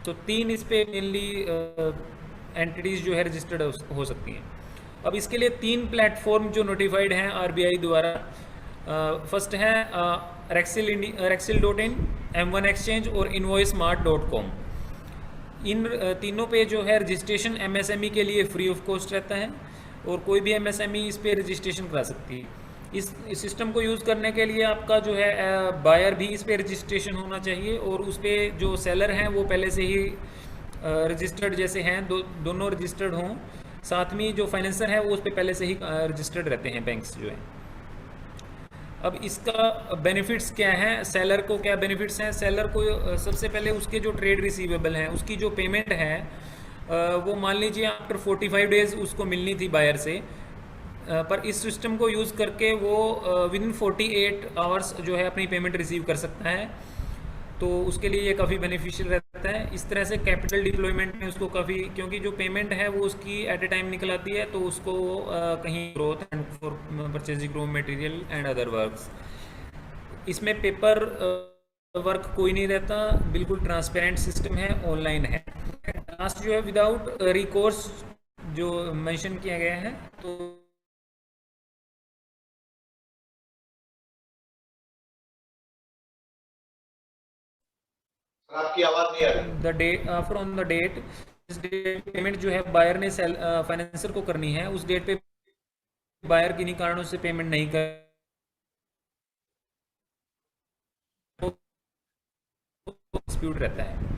तो 3 इस पे मेनली एंटिटीज़ जो है रजिस्टर्ड हो सकती हैं। अब इसके लिए 3 प्लेटफॉर्म जो नोटिफाइड हैं RBI द्वारा। फर्स्ट है Rexil.in, M1 एक्सचेंज और invoicemart.com। इन तीनों पे जो है रजिस्ट्रेशन MSME के लिए फ्री ऑफ कॉस्ट रहता है और कोई भी MSME इस पे रजिस्ट्रेशन करा सकती है। इस सिस्टम को यूज़ करने के लिए आपका जो है बायर भी इस पे रजिस्ट्रेशन होना चाहिए और उस पे जो सेलर हैं वो पहले से ही रजिस्टर्ड जैसे हैं, दोनों रजिस्टर्ड हों। साथ में जो फाइनेंसर है वो उस पे पहले से ही रजिस्टर्ड रहते हैं बैंक्स जो है। अब इसका बेनिफिट्स क्या हैं, सेलर को क्या बेनिफिट्स हैं? सेलर को सबसे पहले उसके जो ट्रेड रिसीवेबल हैं उसकी जो पेमेंट है वो मान लीजिए आफ्टर 45 डेज उसको मिलनी थी बायर से, पर इस सिस्टम को यूज़ करके वो विद इन 48 आवर्स जो है अपनी पेमेंट रिसीव कर सकता है। तो उसके लिए ये काफ़ी बेनिफिशियल रहता है। इस तरह से कैपिटल डिप्लॉयमेंट में उसको काफ़ी, क्योंकि जो पेमेंट है वो उसकी एट ए टाइम निकल आती है, तो उसको कहीं growth and for purchasing raw material and other works, इसमें पेपर वर्क कोई नहीं रहता, बिल्कुल ट्रांसपेरेंट सिस्टम है, ऑनलाइन है। लास्ट जो है विदाउट रिकोर्स जो मेंशन किया गया है, तो आपकी आवाज नहीं आ रही। The date from the date, इस डेट पेमेंट जो है बायर ने फाइनेंसर को करनी है, उस डेट पे बायर किन्हीं कारणों से पेमेंट नहीं कर, डिस्प्यूट रहता है।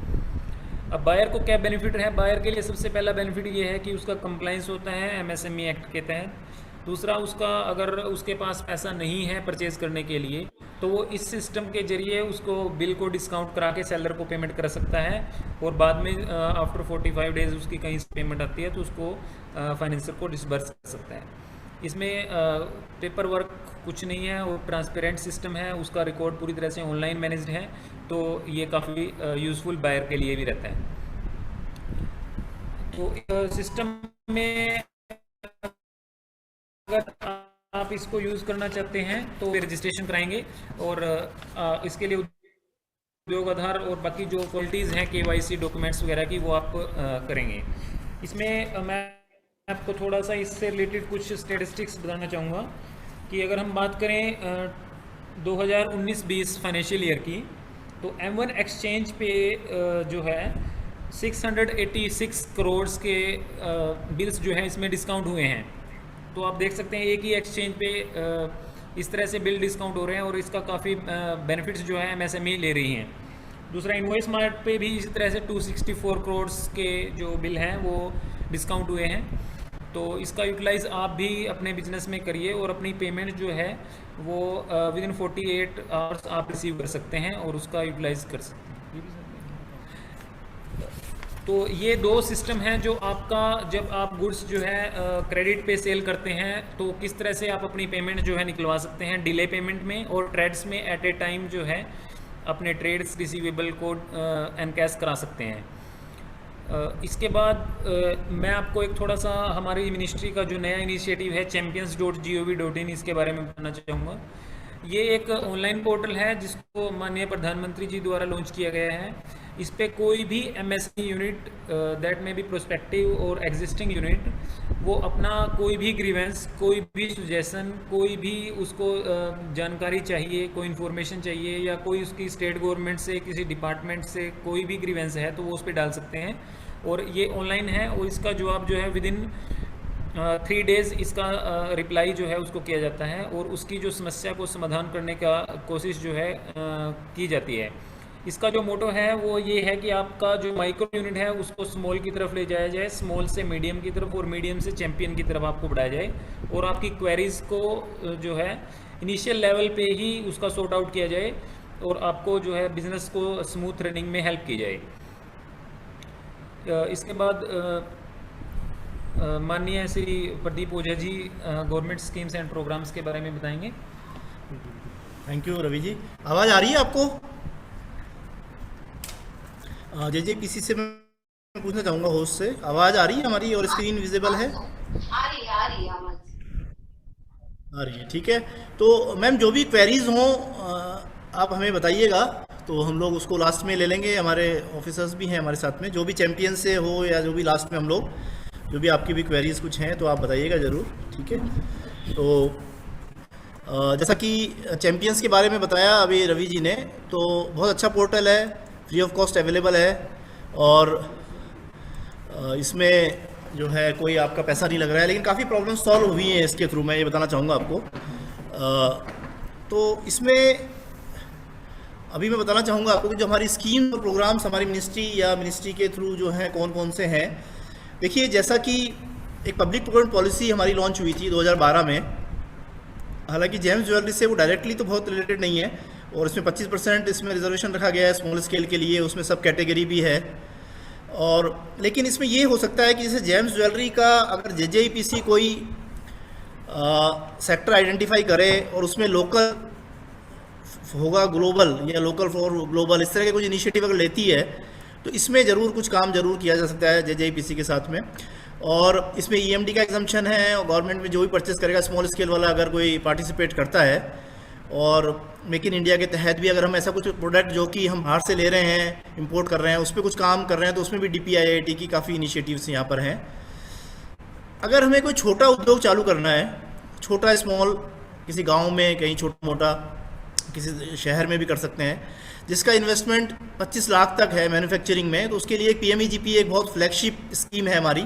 अब बायर को क्या बेनिफिट है? बायर के लिए सबसे पहला बेनिफिट ये है कि उसका कंप्लाइंस होता है एमएसएमई एक्ट के तहत। दूसरा, उसका अगर उसके पास पैसा नहीं है परचेज करने के लिए, तो वो इस सिस्टम के जरिए उसको बिल को डिस्काउंट करा के सेलर को पेमेंट कर सकता है, और बाद में आफ्टर 45 डेज उसकी कहीं से पेमेंट आती है तो उसको फाइनेंसर को डिसबर्स कर सकता है। इसमें पेपर वर्क कुछ नहीं है और ट्रांसपेरेंट सिस्टम है, उसका रिकॉर्ड पूरी तरह से ऑनलाइन मैनेज्ड है, तो ये काफ़ी यूज़फुल बायर के लिए भी रहता है। तो सिस्टम में अगर आप इसको यूज़ करना चाहते हैं तो रजिस्ट्रेशन कराएंगे, और इसके लिए उद्योग आधार और बाकी जो क्वालिटीज़ हैं KYC डॉक्यूमेंट्स वगैरह की, वो आप करेंगे। इसमें मैं आपको थोड़ा सा इससे रिलेटेड कुछ स्टेटिस्टिक्स बताना चाहूँगा कि अगर हम बात करें 2019-20 फाइनेंशियल ईयर की, तो M1 एक्सचेंज पे जो है 686 करोड़ के बिल्स जो हैं इसमें डिस्काउंट हुए हैं। तो आप देख सकते हैं एक ही एक्सचेंज पे इस तरह से बिल डिस्काउंट हो रहे हैं, और इसका काफ़ी बेनिफिट्स जो है MSME ले रही हैं। दूसरा, इनवॉइस मार्ट पे भी इसी तरह से 264 करोड़ के जो बिल हैं वो डिस्काउंट हुए हैं। तो इसका यूटिलाइज़ आप भी अपने बिजनेस में करिए, और अपनी पेमेंट जो है वो विद इन 48 आवर्स आप रिसीव कर सकते हैं और उसका यूटिलाइज़ कर सकते हैं। तो ये दो सिस्टम हैं जो आपका, जब आप गुड्स जो है क्रेडिट पे सेल करते हैं तो किस तरह से आप अपनी पेमेंट जो है निकलवा सकते हैं डिले पेमेंट में, और ट्रेड्स में एट ए टाइम जो है अपने ट्रेड्स रिसीवेबल को एनकैश करा सकते हैं। इसके बाद मैं आपको एक थोड़ा सा हमारी मिनिस्ट्री का जो नया इनिशिएटिव है champions.gov.in, इसके बारे में बताना चाहूँगा। ये एक ऑनलाइन पोर्टल है जिसको माननीय प्रधानमंत्री जी द्वारा लॉन्च किया गया है। इस पे कोई भी MSME यूनिट, दैट में भी प्रोस्पेक्टिव और एग्जिस्टिंग यूनिट, वो अपना कोई भी ग्रीवेंस, कोई भी सुजेशन, कोई भी उसको जानकारी चाहिए, कोई इन्फॉर्मेशन चाहिए, या कोई उसकी स्टेट गवर्नमेंट से, किसी डिपार्टमेंट से कोई भी ग्रीवेंस है तो वो उस पर डाल सकते हैं, और ये ऑनलाइन है, और इसका जवाब जो है विद इन 3 डेज़ इसका रिप्लाई जो है उसको किया जाता है, और उसकी जो समस्या को समाधान करने का कोशिश जो है की जाती है। इसका जो मोटो है वो ये है कि आपका जो माइक्रो यूनिट है उसको स्मॉल की तरफ ले जाया जाए, स्मॉल से मीडियम की तरफ, और मीडियम से चैंपियन की तरफ आपको बढ़ाया जाए, और आपकी क्वेरीज़ को जो है इनिशियल लेवल पे ही उसका सॉर्ट आउट किया जाए, और आपको जो है बिज़नेस को स्मूथ रनिंग में हेल्प की जाए। इसके बाद माननीय श्री प्रदीप ओझा जी गवर्नमेंट स्कीम्स एंड प्रोग्राम्स के बारे में बताएंगे। Thank you Ravi ji. आवाज़ आ रही है आपको? जय किसी से मैं पूछना चाहूँगा होस्ट से, आवाज़ आ रही है हमारी और स्क्रीन विजिबल है? आ रही है आवाज़ आ रही है, ठीक है। तो मैम जो भी क्वेरीज हों आप हमें बताइएगा, तो हम लोग उसको लास्ट में ले लेंगे। हमारे ऑफिसर्स भी हैं हमारे साथ में, जो भी चैंपियन से हो या जो भी लास्ट में हम लोग, जो भी आपकी भी क्वेरीज कुछ हैं तो आप बताइएगा ज़रूर, ठीक है। तो जैसा कि चैंपियंस के बारे में बताया अभी रवि जी ने, तो बहुत अच्छा पोर्टल है, फ्री ऑफ कॉस्ट अवेलेबल है, और इसमें जो है कोई आपका पैसा नहीं लग रहा है, लेकिन काफ़ी प्रॉब्लम सॉल्व हुई हैं इसके थ्रू, मैं ये बताना चाहूँगा आपको। तो इसमें अभी मैं बताना चाहूँगा आपको कि जो हमारी स्कीम और प्रोग्राम्स हमारी मिनिस्ट्री या मिनिस्ट्री के थ्रू जो हैं कौन कौन से हैं। देखिए, जैसा कि एक पब्लिक प्रोक्योरमेंट पॉलिसी हमारी लॉन्च हुई थी 2012 में, हालांकि जेम्स ज्वेलरी से वो डायरेक्टली तो बहुत रिलेटेड नहीं है, और इसमें 25% इसमें रिजर्वेशन रखा गया है स्मॉल स्केल के लिए, उसमें सब कैटेगरी भी है। और लेकिन इसमें ये हो सकता है कि जैसे जेम्स ज्वेलरी का अगर JJEPC कोई सेक्टर आइडेंटिफाई करे और उसमें लोकल होगा ग्लोबल या लोकल फॉर ग्लोबल, इस तरह के कुछ इनिशिएटिव अगर लेती है तो इसमें ज़रूर कुछ काम ज़रूर किया जा सकता है JJEPC के साथ में। और इसमें EMD का एग्जम्पशन है, और गवर्नमेंट में जो भी परचेस करेगा स्मॉल स्केल वाला अगर कोई पार्टिसिपेट करता है, और मेक इन इंडिया के तहत भी अगर हम ऐसा कुछ प्रोडक्ट जो कि हम बाहर से ले रहे हैं, इंपोर्ट कर रहे हैं, उस पर कुछ काम कर रहे हैं, तो उसमें भी DPIIT की काफ़ी इनिशिएटिव्स यहाँ पर हैं। अगर हमें कोई छोटा उद्योग चालू करना है, छोटा स्मॉल, किसी गांव में, कहीं छोटा मोटा, किसी शहर में भी कर सकते हैं, जिसका इन्वेस्टमेंट 25 लाख तक है मैन्युफैक्चरिंग में, तो उसके लिए एक PMEGP एक बहुत फ्लैगशिप स्कीम है हमारी,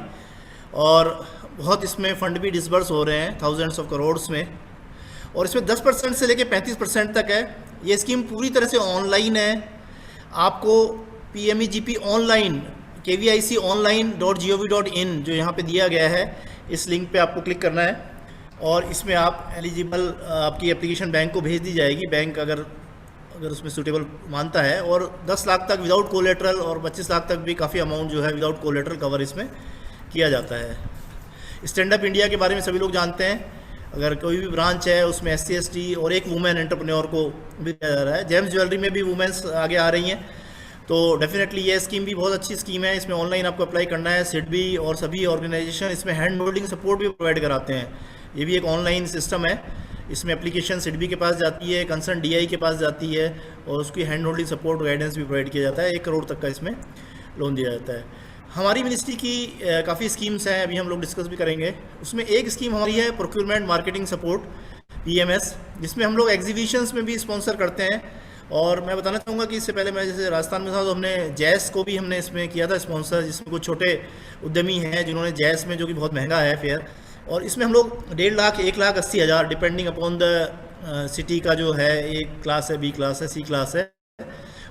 और बहुत इसमें फंड भी डिसबर्स हो रहे हैं थाउजेंड्स ऑफ करोड्स में, और इसमें 10% से लेकर 35% तक है। ये स्कीम पूरी तरह से ऑनलाइन है। आपको PMEGP ऑनलाइन kviconline.gov.in जो यहाँ पे दिया गया है, इस लिंक पे आपको क्लिक करना है, और इसमें आप एलिजिबल आपकी एप्लीकेशन बैंक को भेज दी जाएगी, बैंक अगर उसमें सूटेबल मानता है, और 10 लाख तक विदाउट कोलेट्रल और 25 लाख तक भी काफ़ी अमाउंट जो है विदाउट कोलेट्रल कवर इसमें किया जाता है। स्टैंड अप इंडिया के बारे में सभी लोग जानते हैं। अगर कोई भी ब्रांच है उसमें SC ST और एक वुमेन एंटरप्रेन्योर को भी दिया जा रहा है। जेम्स ज्वेलरी में भी वुमेन्स आगे आ रही हैं, तो डेफिनेटली ये स्कीम भी बहुत अच्छी स्कीम है। इसमें ऑनलाइन आपको अप्लाई करना है। SIDBI और सभी ऑर्गेनाइजेशन इसमें हैंड होल्डिंग सपोर्ट भी प्रोवाइड कराते हैं। ये भी एक ऑनलाइन सिस्टम है। इसमें एप्लीकेशन SIDBI के पास जाती है, कंसर्न DI के पास जाती है, और उसकी हैंड होल्डिंग सपोर्ट गाइडेंस भी प्रोवाइड किया जाता है। 1 करोड़ तक का इसमें लोन दिया जाता है। हमारी मिनिस्ट्री की काफ़ी स्कीम्स हैं, अभी हम लोग डिस्कस भी करेंगे। उसमें एक स्कीम हमारी है प्रोक्योरमेंट मार्केटिंग सपोर्ट PMS, जिसमें हम लोग एग्जीबिशंस में भी स्पॉन्सर करते हैं। और मैं बताना चाहूँगा कि इससे पहले मैं जैसे राजस्थान में था तो हमने जैस को भी हमने इसमें किया था स्पॉन्सर, जिसमें कुछ छोटे उद्यमी हैं जिन्होंने जैस में, जो कि बहुत महंगा है फेयर, और इसमें हम लोग 1.5 lakh 1,80,000 depending upon the city का जो है, एक क्लास है, B क्लास है, C क्लास है,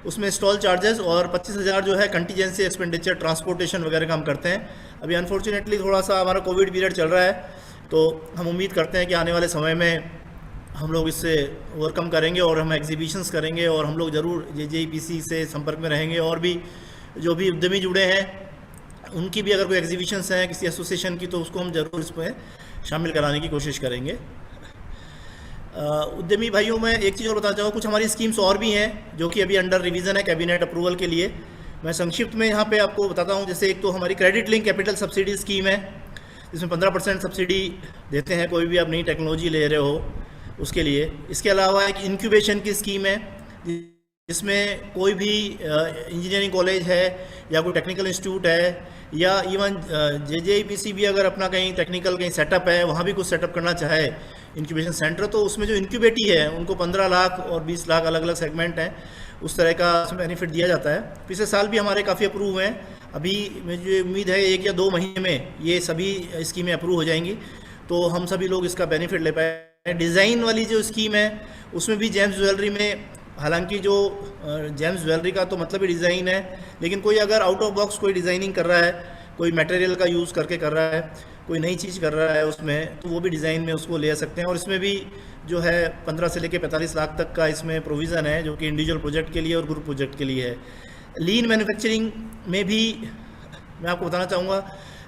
उसमें स्टॉल चार्जेस, और 25,000 जो है कंटीजेंसी एक्सपेंडिचर, ट्रांसपोर्टेशन वगैरह का हम करते हैं। अभी अनफॉर्चुनेटली थोड़ा सा हमारा कोविड पीरियड चल रहा है, तो हम उम्मीद करते हैं कि आने वाले समय में हम लोग इससे ओवरकम करेंगे और हम एग्जीबिशंस करेंगे, और हम लोग ज़रूर JJEPC से संपर्क में रहेंगे। और भी जो भी उद्यमी जुड़े हैं उनकी भी अगर कोई एग्जीबिशंस हैं किसी एसोसिएशन की, तो उसको हम ज़रूर इसमें शामिल कराने की कोशिश करेंगे। उद्यमी भाइयों में एक चीज़ और बताना चाहूँगा, कुछ हमारी स्कीम्स और भी हैं जो कि अभी अंडर रिवीजन है कैबिनेट अप्रूवल के लिए। मैं संक्षिप्त में यहाँ पे आपको बताता हूँ। जैसे एक तो हमारी credit link capital subsidy scheme है, जिसमें 15% सब्सिडी देते हैं कोई भी आप नई टेक्नोलॉजी ले रहे हो उसके लिए। इसके अलावा एक इंक्यूबेशन की स्कीम है, जिसमें कोई भी इंजीनियरिंग कॉलेज है या कोई टेक्निकल इंस्टीट्यूट है, या इवन JJEPC भी अगर अपना कहीं टेक्निकल कहीं सेटअप है, वहाँ भी कुछ सेटअप करना चाहे इंक्यूबेशन सेंटर, तो उसमें जो इंक्यूबेटी है उनको 15 लाख और 20 लाख अलग अलग सेगमेंट हैं, उस तरह का उसमें बेनिफिट दिया जाता है। पिछले साल भी हमारे काफ़ी अप्रूव हुए हैं। अभी मुझे उम्मीद है 1 या 2 महीने में ये सभी स्कीमें अप्रूव हो जाएंगी, तो हम सभी लोग इसका बेनिफिट ले पाए। डिज़ाइन वाली जो स्कीम है उसमें भी जेम्स ज्वेलरी में, हालांकि जो जेम्स ज्वेलरी का तो मतलब ही डिज़ाइन है, लेकिन कोई अगर आउट ऑफ बॉक्स कोई डिज़ाइनिंग कर रहा है, कोई मटेरियल का यूज़ करके कर रहा है, कोई नई चीज़ कर रहा है उसमें, तो वो भी डिज़ाइन में उसको ले सकते हैं। और इसमें भी जो है 15 से लेकर 45 लाख तक का इसमें प्रोविज़न है, जो कि इंडिविजुअल प्रोजेक्ट के लिए और ग्रुप प्रोजेक्ट के लिए है। लीन मैन्युफैक्चरिंग में भी मैं आपको बताना चाहूँगा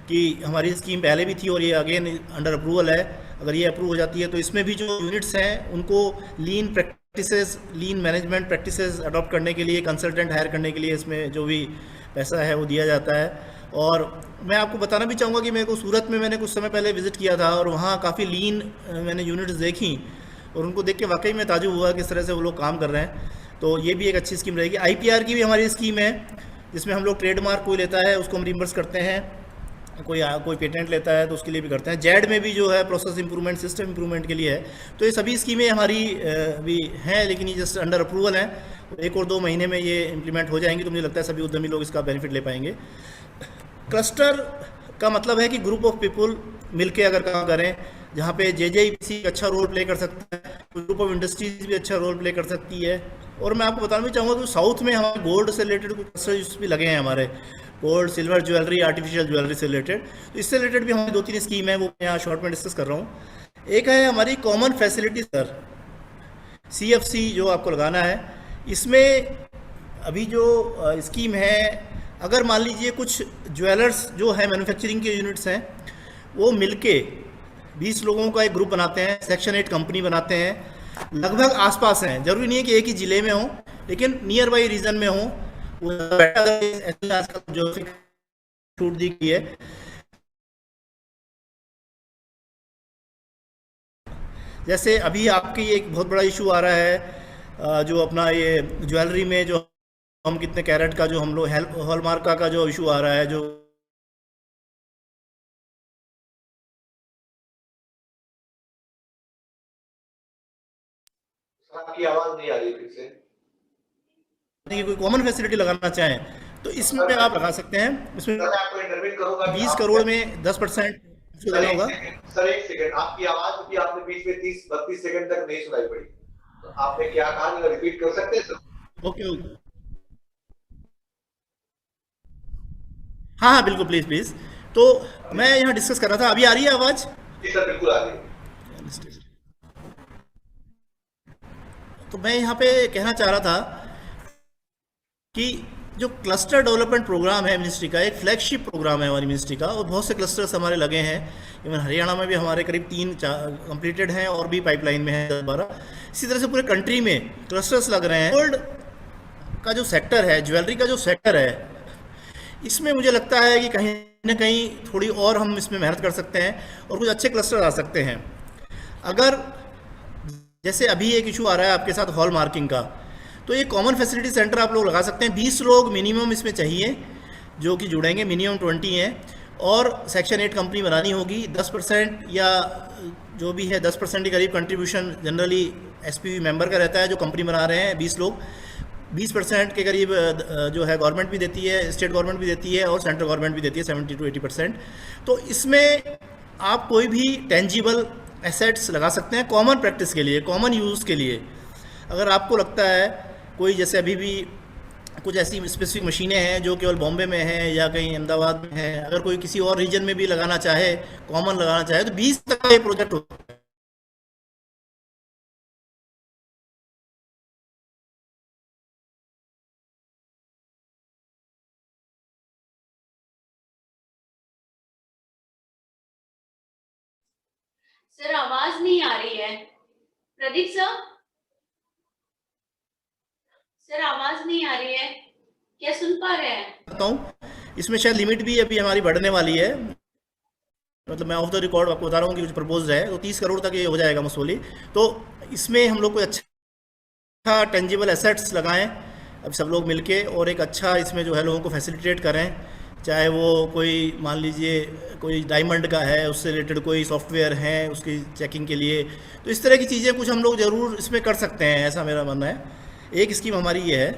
कि हमारी स्कीम पहले भी थी और ये अगेन अंडर अप्रूवल है। अगर ये अप्रूव हो जाती है तो इसमें भी जो यूनिट्स हैं उनको lean practices, lean management practices adopt करने के लिए, कंसल्टेंट हायर करने के लिए इसमें जो भी पैसा है वो दिया जाता है। और मैं आपको बताना भी चाहूँगा कि मेरे को सूरत में मैंने कुछ समय पहले विज़िट किया था, और वहाँ काफ़ी लीन मैंने यूनिट्स देखी, और उनको देख के वाकई में ताजुब हुआ किस तरह से वो लोग काम कर रहे हैं। तो ये भी एक अच्छी स्कीम रहेगी। IPR की भी हमारी स्कीम है, जिसमें हम लोग ट्रेडमार्क कोई लेता है उसको हम रिम्बर्स करते हैं, कोई पेटेंट लेता है तो उसके लिए भी करते हैं। जेड में भी जो है प्रोसेस इंप्रूवमेंट, सिस्टम इंप्रूवमेंट के लिए है। तो ये सभी स्कीमें हमारी भी हैं, लेकिन ये जस्ट अंडर अप्रूवल हैं। 1 और 2 महीने में ये इम्प्लीमेंट हो जाएंगी, तो मुझे लगता है सभी उद्यमी लोग इसका बेनिफिट ले पाएंगे। क्लस्टर का मतलब है कि ग्रुप ऑफ पीपल मिलके अगर काम करें, जहाँ पे JJEPC अच्छा रोल प्ले कर सकता है, ग्रुप ऑफ इंडस्ट्रीज भी अच्छा रोल प्ले कर सकती है। और मैं आपको बताना भी चाहूँगा कि साउथ में हमारे गोल्ड से रिलेटेड कुछ क्लस्टर्स भी लगे हैं, हमारे gold, silver jewellery, artificial jewellery से रिलेटेड। तो इससे रिलेटेड भी हमारी 2-3 स्कीम है, वो मैं यहाँ शॉर्ट में डिस्कस कर रहा हूँ। एक है हमारी कॉमन फैसिलिटी सर, CFC जो आपको लगाना है। इसमें अभी जो स्कीम है, अगर मान लीजिए कुछ ज्वेलर्स जो है मैन्युफैक्चरिंग के यूनिट्स हैं, वो मिलके 20 लोगों का एक ग्रुप बनाते हैं, सेक्शन 8 कंपनी बनाते हैं, लगभग आसपास हैं, जरूरी नहीं है कि एक ही ज़िले में हो, लेकिन नियर बाई रीजन में हो, आजकल जो छूट दी गई है। जैसे अभी आपकी एक बहुत बड़ा इशू आ रहा है, जो अपना ये ज्वेलरी में जो हम कितने कैरेट का जो हम लोग हॉलमार्क का जो इशू आ रहा है, जो आपकी आवाज नहीं आ रही फिर से। कोई कॉमन फैसिलिटी लगाना चाहें तो इसमें आप लगा सकते हैं। इसमें सर मैं आपको इंटरव्यू करूंगा कि 20 आप- करोड़ में 10% सर देना होगा। सर एक सेकंड, आपकी आवाज भी आपने बीच में 30-32 सेकंड तक नहीं सुनाई पड़ी, तो आपने क्या कहा, रिपीट कर सकते हैं सर? ओके ओके, हाँ हाँ बिल्कुल, प्लीज़ प्लीज़। तो मैं यहाँ डिस्कस कर रहा था, अभी आ रही है आवाज़? जी सर बिल्कुल आ रही है। तो मैं यहाँ पे कहना चाह रहा था कि जो क्लस्टर डेवलपमेंट प्रोग्राम है मिनिस्ट्री का, एक फ्लैगशिप प्रोग्राम है हमारी मिनिस्ट्री का, और बहुत से क्लस्टर्स हमारे लगे हैं। इवन हरियाणा में भी हमारे करीब 3 कंप्लीटेड हैं और भी पाइपलाइन में है 10-12। इसी तरह से पूरे कंट्री में क्लस्टर्स लग रहे हैं। गोल्ड का जो सेक्टर है, ज्वेलरी का जो सेक्टर है, इसमें मुझे लगता है कि कहीं ना कहीं थोड़ी और हम इसमें मेहनत कर सकते हैं और कुछ अच्छे क्लस्टर आ सकते हैं। अगर जैसे अभी एक इशू आ रहा है आपके साथ हॉल मार्किंग का, तो ये कॉमन फैसिलिटी सेंटर आप लोग लगा सकते हैं। 20 लोग मिनिमम इसमें चाहिए जो कि जुड़ेंगे, मिनिमम 20 हैं, और सेक्शन 8 कंपनी बनानी होगी। 10% या जो भी है 10% के करीब कंट्रीब्यूशन जनरली SPV मेंबर का रहता है, जो कंपनी बना रहे हैं 20 लोग। 20% के करीब जो है गवर्नमेंट भी देती है, स्टेट गवर्नमेंट भी देती है और सेंट्रल गवर्नमेंट भी देती है 70 to 80%। तो इसमें आप कोई भी टेंजिबल एसेट्स लगा सकते हैं कॉमन प्रैक्टिस के लिए, कॉमन यूज़ के लिए। अगर आपको लगता है कोई, जैसे अभी भी कुछ ऐसी स्पेसिफिक मशीनें हैं जो केवल बॉम्बे में हैं या कहीं अहमदाबाद में हैं, अगर कोई किसी और रीजन में भी लगाना चाहे, कॉमन लगाना चाहे, तो 20 तक का ये प्रोजेक्ट होता है। सर आवाज नहीं आ रही है। प्रदीप सर, सर आवाज नहीं आ रही है, क्या सुन पा रहे हैं? करता हूँ, इसमें शायद लिमिट भी अभी हमारी बढ़ने वाली है। मतलब मैं ऑफ द रिकॉर्ड आपको बता रहा हूँ कि कुछ प्रपोज है, तो 30 करोड़ तक ये हो जाएगा मोस्टली। तो इसमें हम लोग को अच्छा टेंजिबल एसेट्स लगाएं अब सब लोग मिलके, और एक अच्छा इसमें जो है लोगों को फैसिलिटेट करें। चाहे वो कोई मान लीजिए कोई डायमंड का है, उससे रिलेटेड कोई सॉफ्टवेयर है उसकी चेकिंग के लिए, तो इस तरह की चीज़ें कुछ हम लोग ज़रूर इसमें कर सकते हैं, ऐसा मेरा मानना है। एक स्कीम हमारी ये है।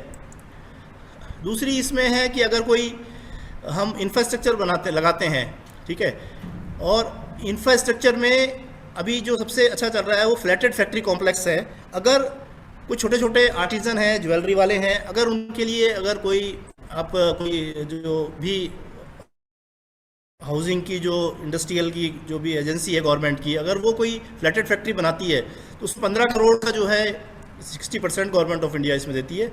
दूसरी इसमें है कि अगर कोई हम इंफ्रास्ट्रक्चर लगाते हैं, ठीक है, और इंफ्रास्ट्रक्चर में अभी जो सबसे अच्छा चल रहा है वो फ्लैटेड फैक्ट्री कॉम्प्लेक्स है। अगर कुछ छोटे छोटे आर्टिजन हैं, ज्वेलरी वाले हैं, अगर उनके लिए अगर कोई आप कोई जो भी हाउसिंग की जो इंडस्ट्रियल की जो भी एजेंसी है गवर्नमेंट की, अगर वो कोई फ्लैटेड फैक्ट्री बनाती है तो उस 15 करोड़ का जो है 60% गवर्नमेंट ऑफ इंडिया इसमें देती है।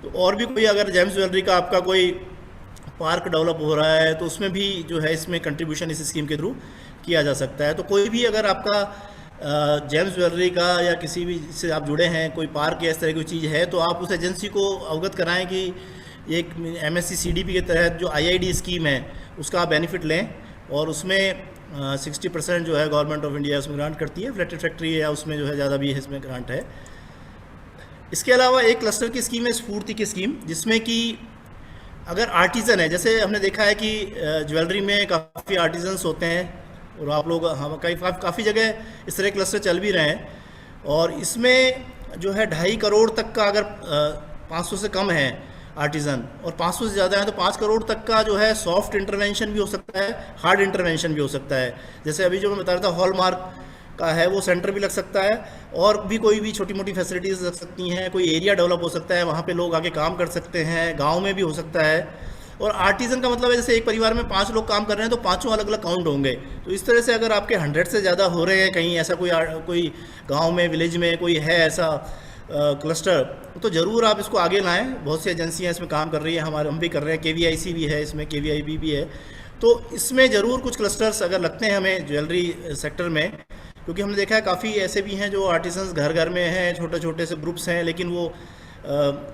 तो और भी कोई अगर जेम्स ज्वेलरी का आपका कोई पार्क डेवलप हो रहा है तो उसमें भी जो है इसमें कंट्रीब्यूशन इस स्कीम के थ्रू किया जा सकता है। तो कोई भी अगर आपका जेम्स ज्वेलरी का या किसी भी से आप जुड़े हैं, कोई पार्क या इस तरह की चीज़ है, तो आप उस एजेंसी को अवगत कराएं कि एक MSc CDP के तहत जो IID स्कीम है उसका आप बेनिफिट लें, और उसमें 60% जो है गवर्नमेंट ऑफ इंडिया उसमें ग्रांट करती है। फ्लैटेड फैक्ट्री है उसमें जो है ज़्यादा भी है, इसमें ग्रांट है। इसके अलावा एक क्लस्टर की स्कीम है स्फूर्ति की स्कीम, जिसमें कि अगर आर्टिज़न है, जैसे हमने देखा है कि ज्वेलरी में काफ़ी आर्टिजन्स होते हैं, और आप लोग हम काफ़ी जगह इस तरह क्लस्टर चल भी रहे हैं, और इसमें जो है 2.5 करोड़ तक का अगर 500 से कम है आर्टिज़न और 500 से ज़्यादा है तो 5 करोड़ तक का जो है सॉफ्ट इंटरवेंशन भी हो सकता है, हार्ड इंटरवेंशन भी हो सकता है। जैसे अभी जो मैं बता रहा था हॉलमार्क का है, वो सेंटर भी लग सकता है, और भी कोई भी छोटी मोटी फैसिलिटीज़ लग सकती हैं। कोई एरिया डेवलप हो सकता है, वहाँ पे लोग आके काम कर सकते हैं, गांव में भी हो सकता है। और आर्टिजन का मतलब है जैसे एक परिवार में 5 लोग काम कर रहे हैं तो पांचों अलग अलग काउंट होंगे। तो इस तरह से अगर आपके 100 से ज़्यादा हो रहे हैं, कहीं ऐसा कोई गांव में, विलेज में कोई है ऐसा क्लस्टर, तो ज़रूर आप इसको आगे लाएं। बहुत सी एजेंसियां इसमें काम कर रही हैं, हम भी कर रहे हैं, KVIC भी है इसमें, KVIB भी है। तो इसमें ज़रूर कुछ क्लस्टर्स अगर लगते हैं हमें ज्वेलरी सेक्टर में, क्योंकि हमने देखा है काफ़ी ऐसे भी हैं जो आर्टिसंस घर घर में हैं, छोटे छोटे से ग्रुप्स हैं, लेकिन वो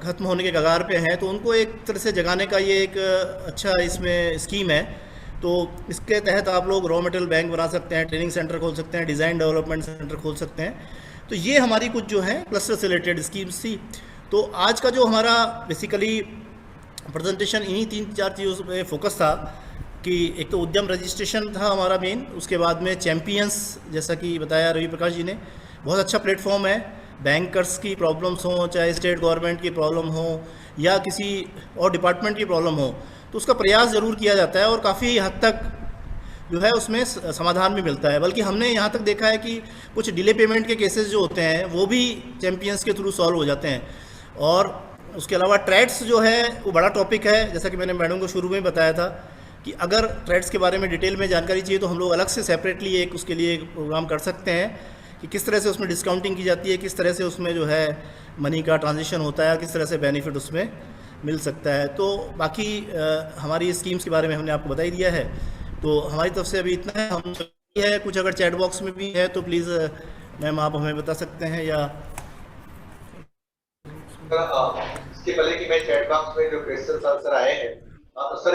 ख़त्म होने के कगार पे हैं। तो उनको एक तरह से जगाने का ये एक अच्छा इसमें स्कीम है। तो इसके तहत आप लोग रॉ मटेरियल बैंक बना सकते हैं, ट्रेनिंग सेंटर खोल सकते हैं, डिज़ाइन डेवलपमेंट सेंटर खोल सकते हैं। तो ये हमारी कुछ जो है क्लस्टर से रिलेटेड स्कीम्स थी। तो आज का जो हमारा बेसिकली प्रेजेंटेशन इन्हीं 3-4 चीज़ों पे फोकस था कि एक तो उद्यम रजिस्ट्रेशन था हमारा मेन, उसके बाद में चैम्पियंस, जैसा कि बताया रवि प्रकाश जी ने, बहुत अच्छा प्लेटफॉर्म है। बैंकर्स की प्रॉब्लम्स हों, चाहे स्टेट गवर्नमेंट की प्रॉब्लम हो या किसी और डिपार्टमेंट की प्रॉब्लम हो, तो उसका प्रयास ज़रूर किया जाता है और काफ़ी हद तक जो है उसमें समाधान भी मिलता है। बल्कि हमने यहाँ तक देखा है कि कुछ डिले पेमेंट के केसेस जो होते हैं वो भी चैम्पियंस के थ्रू सॉल्व हो जाते हैं। और उसके अलावा ट्रेड्स जो है वो बड़ा टॉपिक है, जैसा कि मैंने मैडम को शुरू में बताया था कि अगर ट्रेड्स के बारे में डिटेल में जानकारी चाहिए तो हम लोग अलग से सेपरेटली एक उसके लिए एक प्रोग्राम कर सकते हैं कि किस तरह से उसमें डिस्काउंटिंग की जाती है, किस तरह से उसमें जो है मनी का ट्रांजिशन होता है, किस तरह से बेनिफिट उसमें मिल सकता है। तो बाकी हमारी स्कीम्स के बारे में हमने आपको बता ही दिया है। तो हमारी तरफ से अभी इतना है। हम है कुछ अगर चैट बॉक्स में भी है तो प्लीज़ मैम आप हमें बता सकते हैं या इसके पहले कि मैं चैट बॉक्स में जो क्वेश्चन आंसर आए हैं सर,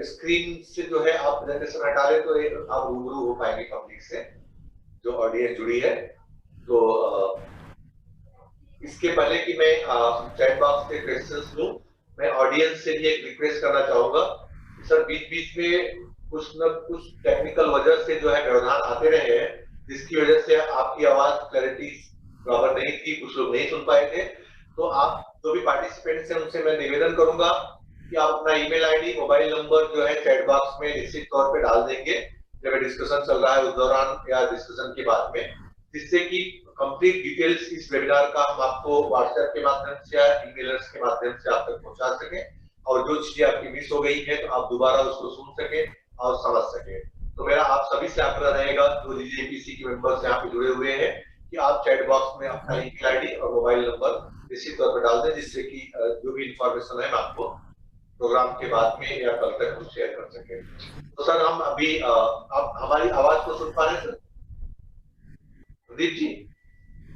स्क्रीन से जो है आप प्रेजेंटेशन हटा लें तो आप रूबरू हो पाएंगे पब्लिक से, जो ऑडियंस जुड़ी है। तो इसके पहले कि मैं चैट बॉक्स के क्वेश्चंस लूं, मैं ऑडियंस से भी एक रिक्वेस्ट करना चाहूंगा सर, बीच बीच में कुछ न कुछ टेक्निकल वजह से जो है व्यवधान आते रहे हैं, जिसकी वजह से आपकी आवाज क्लैरिटी बराबर नहीं थी, कुछ लोग नहीं सुन पाए थे। तो आप जो भी पार्टिसिपेंट्स हैं उनसे मैं निवेदन करूंगा कि आप अपना ईमेल आईडी, मोबाइल नंबर जो है चैट बॉक्स में निश्चित तौर पे डाल देंगे जब डिस्कशन चल रहा है उस दौरान या डिस्कशन के बाद में, जिससे कि कंप्लीट डिटेल्स इस वेबिनार का हम आपको व्हाट्सएप के माध्यम से या ईमेलर्स के माध्यम से आप तक पहुंचा सके, और जो चीजें आपकी मिस हो गई है तो आप दोबारा उसको सुन सके और समझ सके। तो मेरा आप सभी से आग्रह रहेगा जो DGAPC के मेंबर्स यहाँ पे जुड़े हुए हैं कि आप चैट बॉक्स में अपना ईमेल आईडी और मोबाइल नंबर निश्चित तौर पर डाल दें, जिससे कि जो भी इंफॉर्मेशन है मैं आपको प्रोग्राम के बाद में या कल तक कुछ शेयर कर सके। तो सर हम अभी आप हमारी आवाज को सुन पा रहे हैं सर? प्रदीप जी?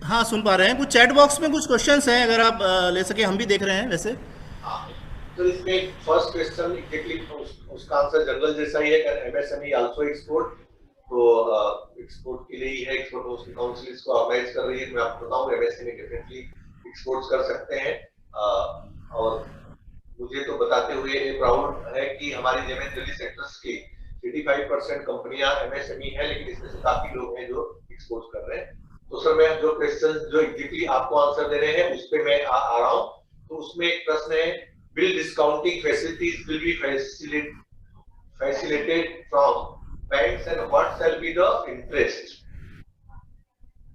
हाँ सुन पा रहे हैं। कुछ चैट बॉक्स में कुछ क्वेश्चंस हैं, अगर आप ले सके, हम भी देख रहे हैं वैसे। तो इसमें फर्स्ट क्वेश्चन एग्जैक्टली उसका आंसर जनरल जैसा ही है, MSME आल्सो एक्सपोर्ट, तो एक्सपोर्ट के लिए ही है, एक्सपोर्ट काउंसिल इसको ऑर्गेनाइज कर रही है। मैं आपको बताऊं MSME डेफिनेटली एक्सपोर्ट्स कर सकते हैं। और मुझे तो बताते हुए ये प्राउड है कि हमारी जेमेन ज्वेलरी सेक्टर्स की 85% कंपनियां MSME है, लेकिन इसमें से काफी लोग हैं जो एक्सपोर्ट कर रहे हैं। तो सर मैं जो क्वेश्चन जो एग्जैक्टली आपको आंसर दे रहे हैं उस पे मैं आ रहा हूं। तो उसमें एक प्रश्न है, will discounting facilities will be facilitated from banks and what shall be the interest?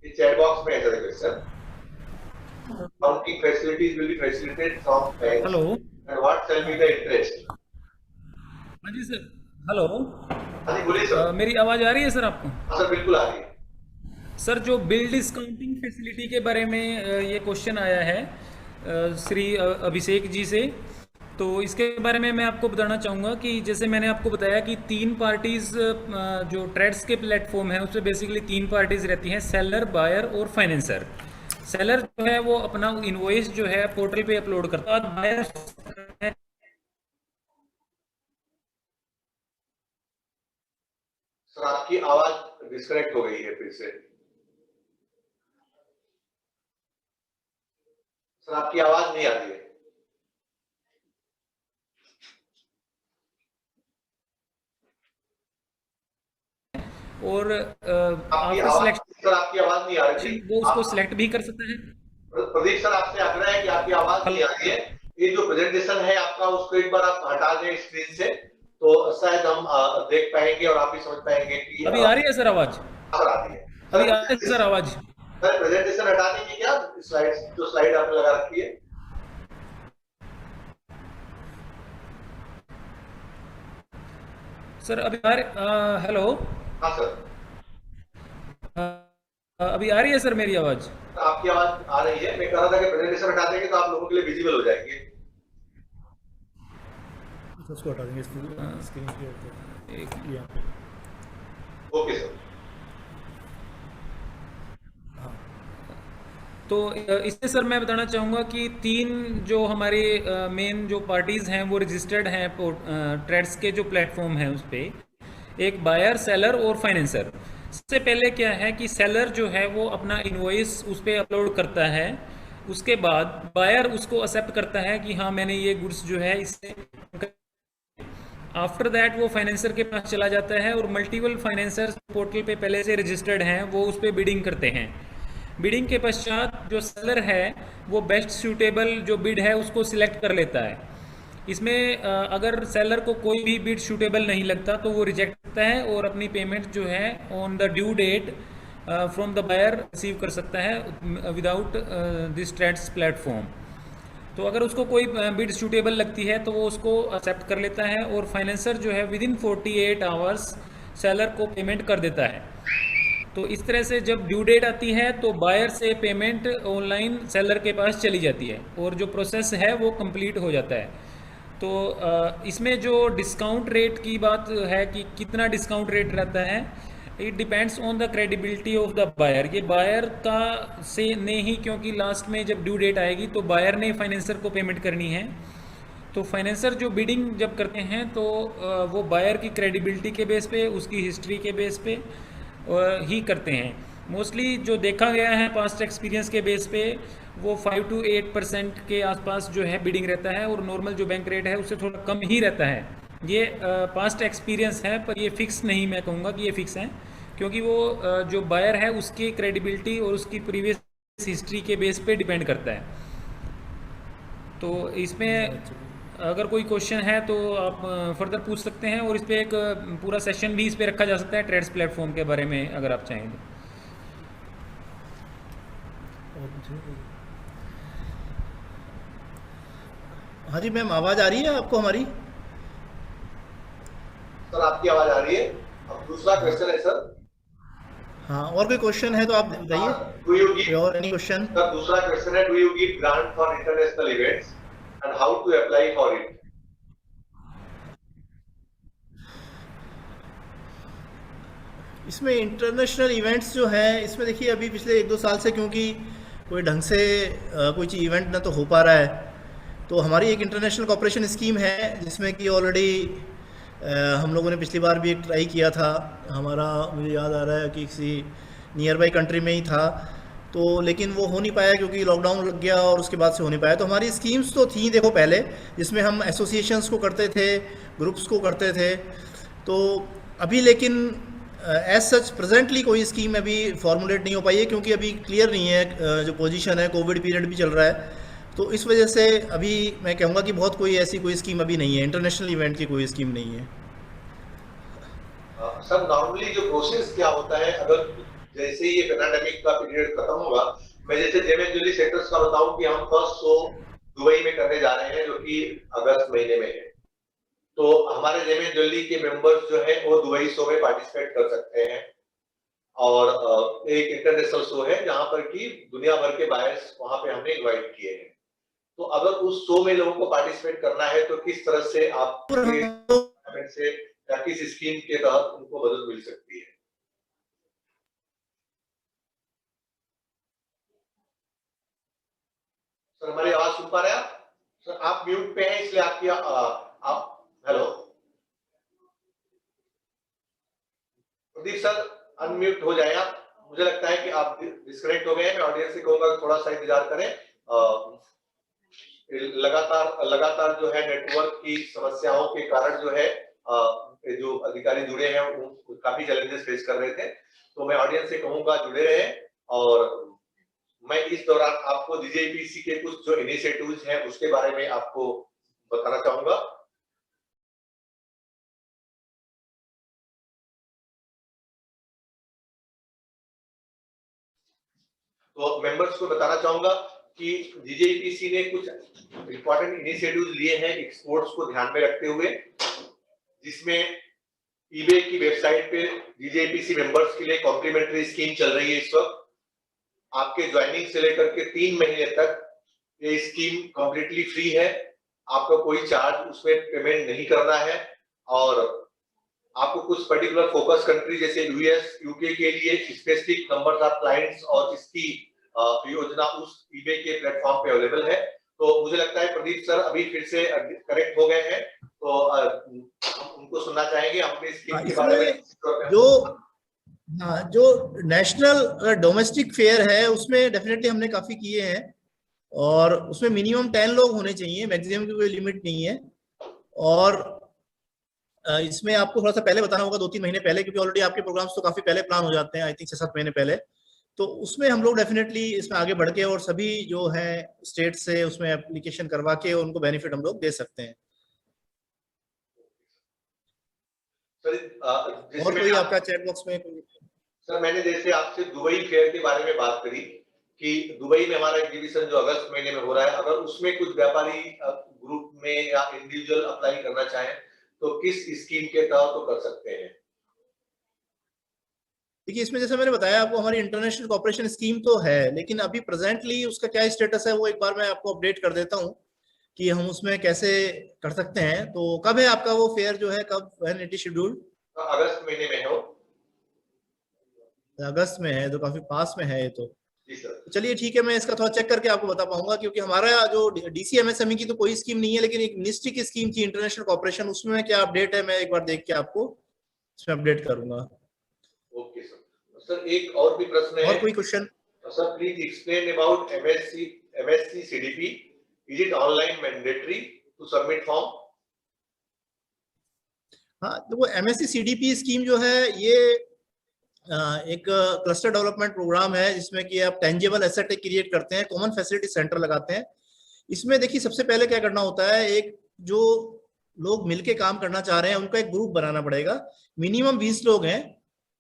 इस चैट बॉक्स में ऐसा question, discounting facilities will be facilitated from banks hello and what shall be the interest? हाँ जी sir, hello हाँ जी बोलिए sir. मेरी आवाज़ आ रही है सर आपको? हाँ सर बिल्कुल आ रही है सर। जो बिल डिस्काउंटिंग फैसिलिटी के बारे में ये क्वेश्चन आया है श्री अभिषेक जी से, तो इसके बारे में मैं आपको बताना चाहूँगा कि जैसे मैंने आपको बताया कि 3 पार्टीज़ जो ट्रेड्स के प्लेटफॉर्म है उसमें बेसिकली 3 पार्टीज़ रहती हैं, सेलर, बायर और फाइनेंसर। सेलर जो है वो अपना इनवॉइस जो है पोर्टल पे अपलोड करता है। बायर सर आपकी आवाज डिस्कनेक्ट हो गई है फिर से। सर आपकी आवाज नहीं आ रही है। और आपको सिलेक्ट, सर आपकी आवाज नहीं आ रही थी, वो उसको सिलेक्ट भी कर सकते हैं। प्रदीप सर आपसे आग्रह है कि आपकी आवाज नहीं आ रही है। ये जो प्रेजेंटेशन है आपका उसको एक बार आप हटा दें स्क्रीन से, तो शायद हम देख पाएंगे और आप भी समझ पाएंगे कि अभी आ रही है सर आवाज? सर आ रही है। अभी आ रही है सर आवाज? सर प्रेजेंटेशन हटा देंगे क्या, स्लाइड जो स्लाइड आपने लगा रखी है? सर अभी हेलो, हाँ सर, अभी आ रही है सर मेरी आवाज़? आपकी आवाज आ रही है। मैं कह रहा था कि प्रेजेंटेशन हटा देंगे तो आप लोगों के लिए विजिबल हो जाएंगे। उसको हटा देंगे, स्क्रीन पे यहाँ पे। Okay sir. तो इससे सर मैं बताना चाहूँगा कि 3 जो हमारे मेन जो पार्टीज़ हैं वो रजिस्टर्ड हैं ट्रेड्स के जो प्लेटफॉर्म हैं उस पर। एक बायर, सेलर और फाइनेंसर। सबसे पहले क्या है कि सेलर जो है वो अपना इनवॉइस उस पर अपलोड करता है, उसके बाद बायर उसको एक्सेप्ट करता है कि हाँ मैंने ये गुड्स जो है इससे। आफ्टर दैट वो फाइनेंसर के पास चला जाता है और मल्टीपल फाइनेंसर पोर्टल पे पहले से रजिस्टर्ड हैं वो उस पर बिडिंग करते हैं। बिडिंग के पश्चात जो सेलर है वो बेस्ट सूटेबल जो बिड है उसको सिलेक्ट कर लेता है। इसमें अगर सेलर को कोई भी बिड सूटेबल नहीं लगता तो वो रिजेक्ट करता है और अपनी पेमेंट जो है on the due date from the buyer receive कर सकता है विदाउट दिस ट्रेड्स प्लेटफॉर्म। तो अगर उसको कोई बिड सूटेबल लगती है तो वो उसको एक्सेप्ट कर लेता है और फाइनेंसर जो है विदिन 48 आवर्स सेलर को पेमेंट कर देता है। तो इस तरह से जब ड्यू डेट आती है तो बायर से पेमेंट ऑनलाइन सेलर के पास चली जाती है और जो प्रोसेस है वो कंप्लीट हो जाता है। तो इसमें जो डिस्काउंट रेट की बात है कि कितना डिस्काउंट रेट रहता है, it depends on the credibility of the buyer. ये बायर का से ने ही, क्योंकि लास्ट में जब ड्यू डेट आएगी तो बायर ने फाइनेंसर को पेमेंट करनी है। तो फाइनेंसर जो बिडिंग जब करते हैं तो वो बायर की क्रेडिबिलिटी के बेस पे, उसकी हिस्ट्री के बेस पे ही करते हैं। मोस्टली जो देखा गया है पास्ट एक्सपीरियंस के बेस पे वो 5 to 8% के आसपास जो है बिडिंग रहता है और नॉर्मल जो बैंक रेट है उससे थोड़ा कम ही रहता है। ये पास्ट एक्सपीरियंस है, पर ये फिक्स नहीं मैं कहूँगा कि ये फिक्स है, क्योंकि वो जो बायर है उसकी क्रेडिबिलिटी और उसकी प्रीवियस हिस्ट्री के बेस पे डिपेंड करता है। तो इसमें अगर कोई क्वेश्चन है तो आप फर्दर पूछ सकते हैं और इस पर एक पूरा सेशन भी इस पर रखा जा सकता है ट्रेड्स प्लेटफॉर्म के बारे में अगर आप चाहें तो। हाँ जी मैम, आवाज़ आ रही है आपको हमारी? सर आपकी आवाज आ रही है। अब दूसरा क्वेश्चन है सर। हाँ, और कोई क्वेश्चन है तो आप बताइए। डू यू गिव, और एनी क्वेश्चन? सर दूसरा क्वेश्चन है, do you give grant for international events and how to apply for it? इसमें इंटरनेशनल इवेंट्स जो हैं, इसमें देखिए अभी पिछले 1-2 साल से क्योंकि कोई ढंग से कोई चीज़ इवेंट ना तो हो पा रहा है, तो हमारी एक इंटरनेशनल कॉपरेशन स्कीम है जिसमें कि ऑलरेडी हम लोगों ने पिछली बार भी एक ट्राई किया था। हमारा मुझे याद आ रहा है कि किसी नियर बाई कंट्री में ही था, तो लेकिन वो हो नहीं पाया क्योंकि लॉकडाउन लग गया और उसके बाद से हो नहीं पाया। तो हमारी स्कीम्स तो थी देखो पहले, जिसमें हम एसोसिएशंस को करते थे, ग्रुप्स को करते थे। तो अभी लेकिन एज सच प्रेजेंटली कोई स्कीम अभी फॉर्मुलेट नहीं हो पाई है क्योंकि अभी क्लियर नहीं है जो पोजीशन है, कोविड पीरियड भी चल रहा है। तो इस वजह से अभी मैं कहूँगा कि बहुत कोई ऐसी कोई स्कीम अभी नहीं है, इंटरनेशनल इवेंट की कोई स्कीम नहीं है। सर नॉर्मली जो प्रोसेस क्या होता है, अगर जैसे ही ये पैंडेमिक का पीरियड खत्म होगा, मैं जैसे जेएमएन ज्वेलरी सेक्टर्स का बताऊं कि हम फर्स्ट शो दुबई में करने जा रहे हैं जो कि अगस्त महीने में है। तो हमारे जेएमएन ज्वेलरी के मेंबर्स जो है वो दुबई शो में पार्टिसिपेट कर सकते हैं और एक इंटरनेशनल शो है जहां पर कि दुनिया भर के बायर्स वहां पे हमने इनवाइट किए हैं। तो अगर उस शो में लोगों को पार्टिसिपेट करना है तो किस तरह से आप से या किस स्कीम के तहत उनको मदद मिल सकती है? सर हमारी आवाज सुन पा रहे हैं आप? सर आप म्यूट पे हैं इसलिए आपकी आप हेलो प्रदीप सर अनम्यूट हो जाए आप। मुझे लगता है कि आप डिस्कनेक्ट हो गए हैं। मैं ऑडियंस से कहूंगा थोड़ा सा इंतजार करें। लगातार जो है नेटवर्क की समस्याओं के कारण जो है जो अधिकारी जुड़े हैं वो काफी चैलेंजेस फेस कर रहे थे। तो मैं ऑडियंस से कहूंगा जुड़े रहें और मैं इस दौरान आपको डीजीआईपीसी के कुछ जो इनिशिएटिव्स हैं उसके बारे में आपको बताना चाहूंगा। तो मेंबर्स को बताना चाहूंगा कि डीजीआईपीसी ने कुछ इंपॉर्टेंट इनिशिएटिव्स लिए हैं एक्सपोर्ट्स को ध्यान में रखते हुए, जिसमें ईबे की वेबसाइट पे DJPC मेंबर्स के लिए कॉम्प्लीमेंट्री स्कीम चल रही है इस वक्त। आपके ज्वाइनिंग से लेकर के 3 महीने तक ये स्कीम कंप्लीटली फ्री है, आपका कोई चार्ज उसमें पेमेंट नहीं करना है, और आपको कुछ पर्टिकुलर फोकस कंट्री जैसे यूएस, यूके के लिए स्पेसिफिक नंबर ऑफ क्लाइंट्स और इसकी योजना उस ईबे के प्लेटफॉर्म पे अवेलेबल है। तो मुझे लगता है प्रदीप सर अभी फिर से करेक्ट हो गए हैं, तो हम उनको सुनना चाहेंगे अपने स्कीम के बारे में। जो नेशनल डोमेस्टिक फेयर है उसमें डेफिनेटली हमने काफी किए हैं, और उसमें मिनिमम 10 लोग होने चाहिए, मैक्सिमम की कोई लिमिट नहीं है। और इसमें आपको थोड़ा सा पहले बताना होगा, 2-3 महीने पहले, क्योंकि ऑलरेडी आपके प्रोग्राम्स तो काफी पहले प्लान हो जाते हैं, आई थिंक 6-7 महीने पहले। तो उसमें हम लोग डेफिनेटली इसमें आगे बढ़ के और सभी जो है स्टेट से उसमें एप्लीकेशन करवा के उनको बेनिफिट हम लोग दे सकते हैं। और कोई आपका चैट बॉक्स में सर, मैंने जैसे आपसे दुबई फेयर के बारे में बात करी कि दुबई में हमारा एग्जीबिशन जो अगस्त महीने में हो रहा है, अगर उसमें कुछ व्यापारी ग्रुप में या इंडिविजुअल अप्लाई करना चाहें तो किस स्कीम के तहत तो कर सकते हैं? देखिए, इसमें जैसे मैंने बताया आपको, हमारी इंटरनेशनल कोऑपरेशन स्कीम तो है, लेकिन अभी प्रेजेंटली उसका क्या स्टेटस है वो एक बार मैं आपको अपडेट कर देता हूँ कि हम उसमें कैसे कर सकते हैं। तो कब है आपका वो फेयर जो है, कब है इट शेड्यूल्ड? अगस्त महीने में है। अगस्त में है, तो काफी पास में है ये तो। जी सर। चलिए ठीक है, मैं इसका थोड़ा चेक करके आपको बता पाऊंगा, क्योंकि हमारा जो DCMSME की तो कोई स्कीम नहीं है, लेकिन एक निफ्टी की स्कीम थी इंटरनेशनल कोऑपरेशन, उसमें क्या अपडेट है मैं एक बार देख के आपको इसमें अपडेट करूंगा। Okay sir. सर एक और भी प्रश्न है। और कोई question? Sir please explain about MSc CDP, is it online mandatory to submit form? हाँ, तो वो MSc CDP स्कीम जो है ये एक क्लस्टर डेवलपमेंट प्रोग्राम है, जिसमें कि आप टेंजेबल एसेट क्रिएट करते हैं, कॉमन फैसिलिटी सेंटर लगाते हैं। इसमें देखिए सबसे पहले क्या करना होता है, एक जो लोग मिलके काम करना चाह रहे हैं उनका एक ग्रुप बनाना पड़ेगा। मिनिमम 20 लोग हैं,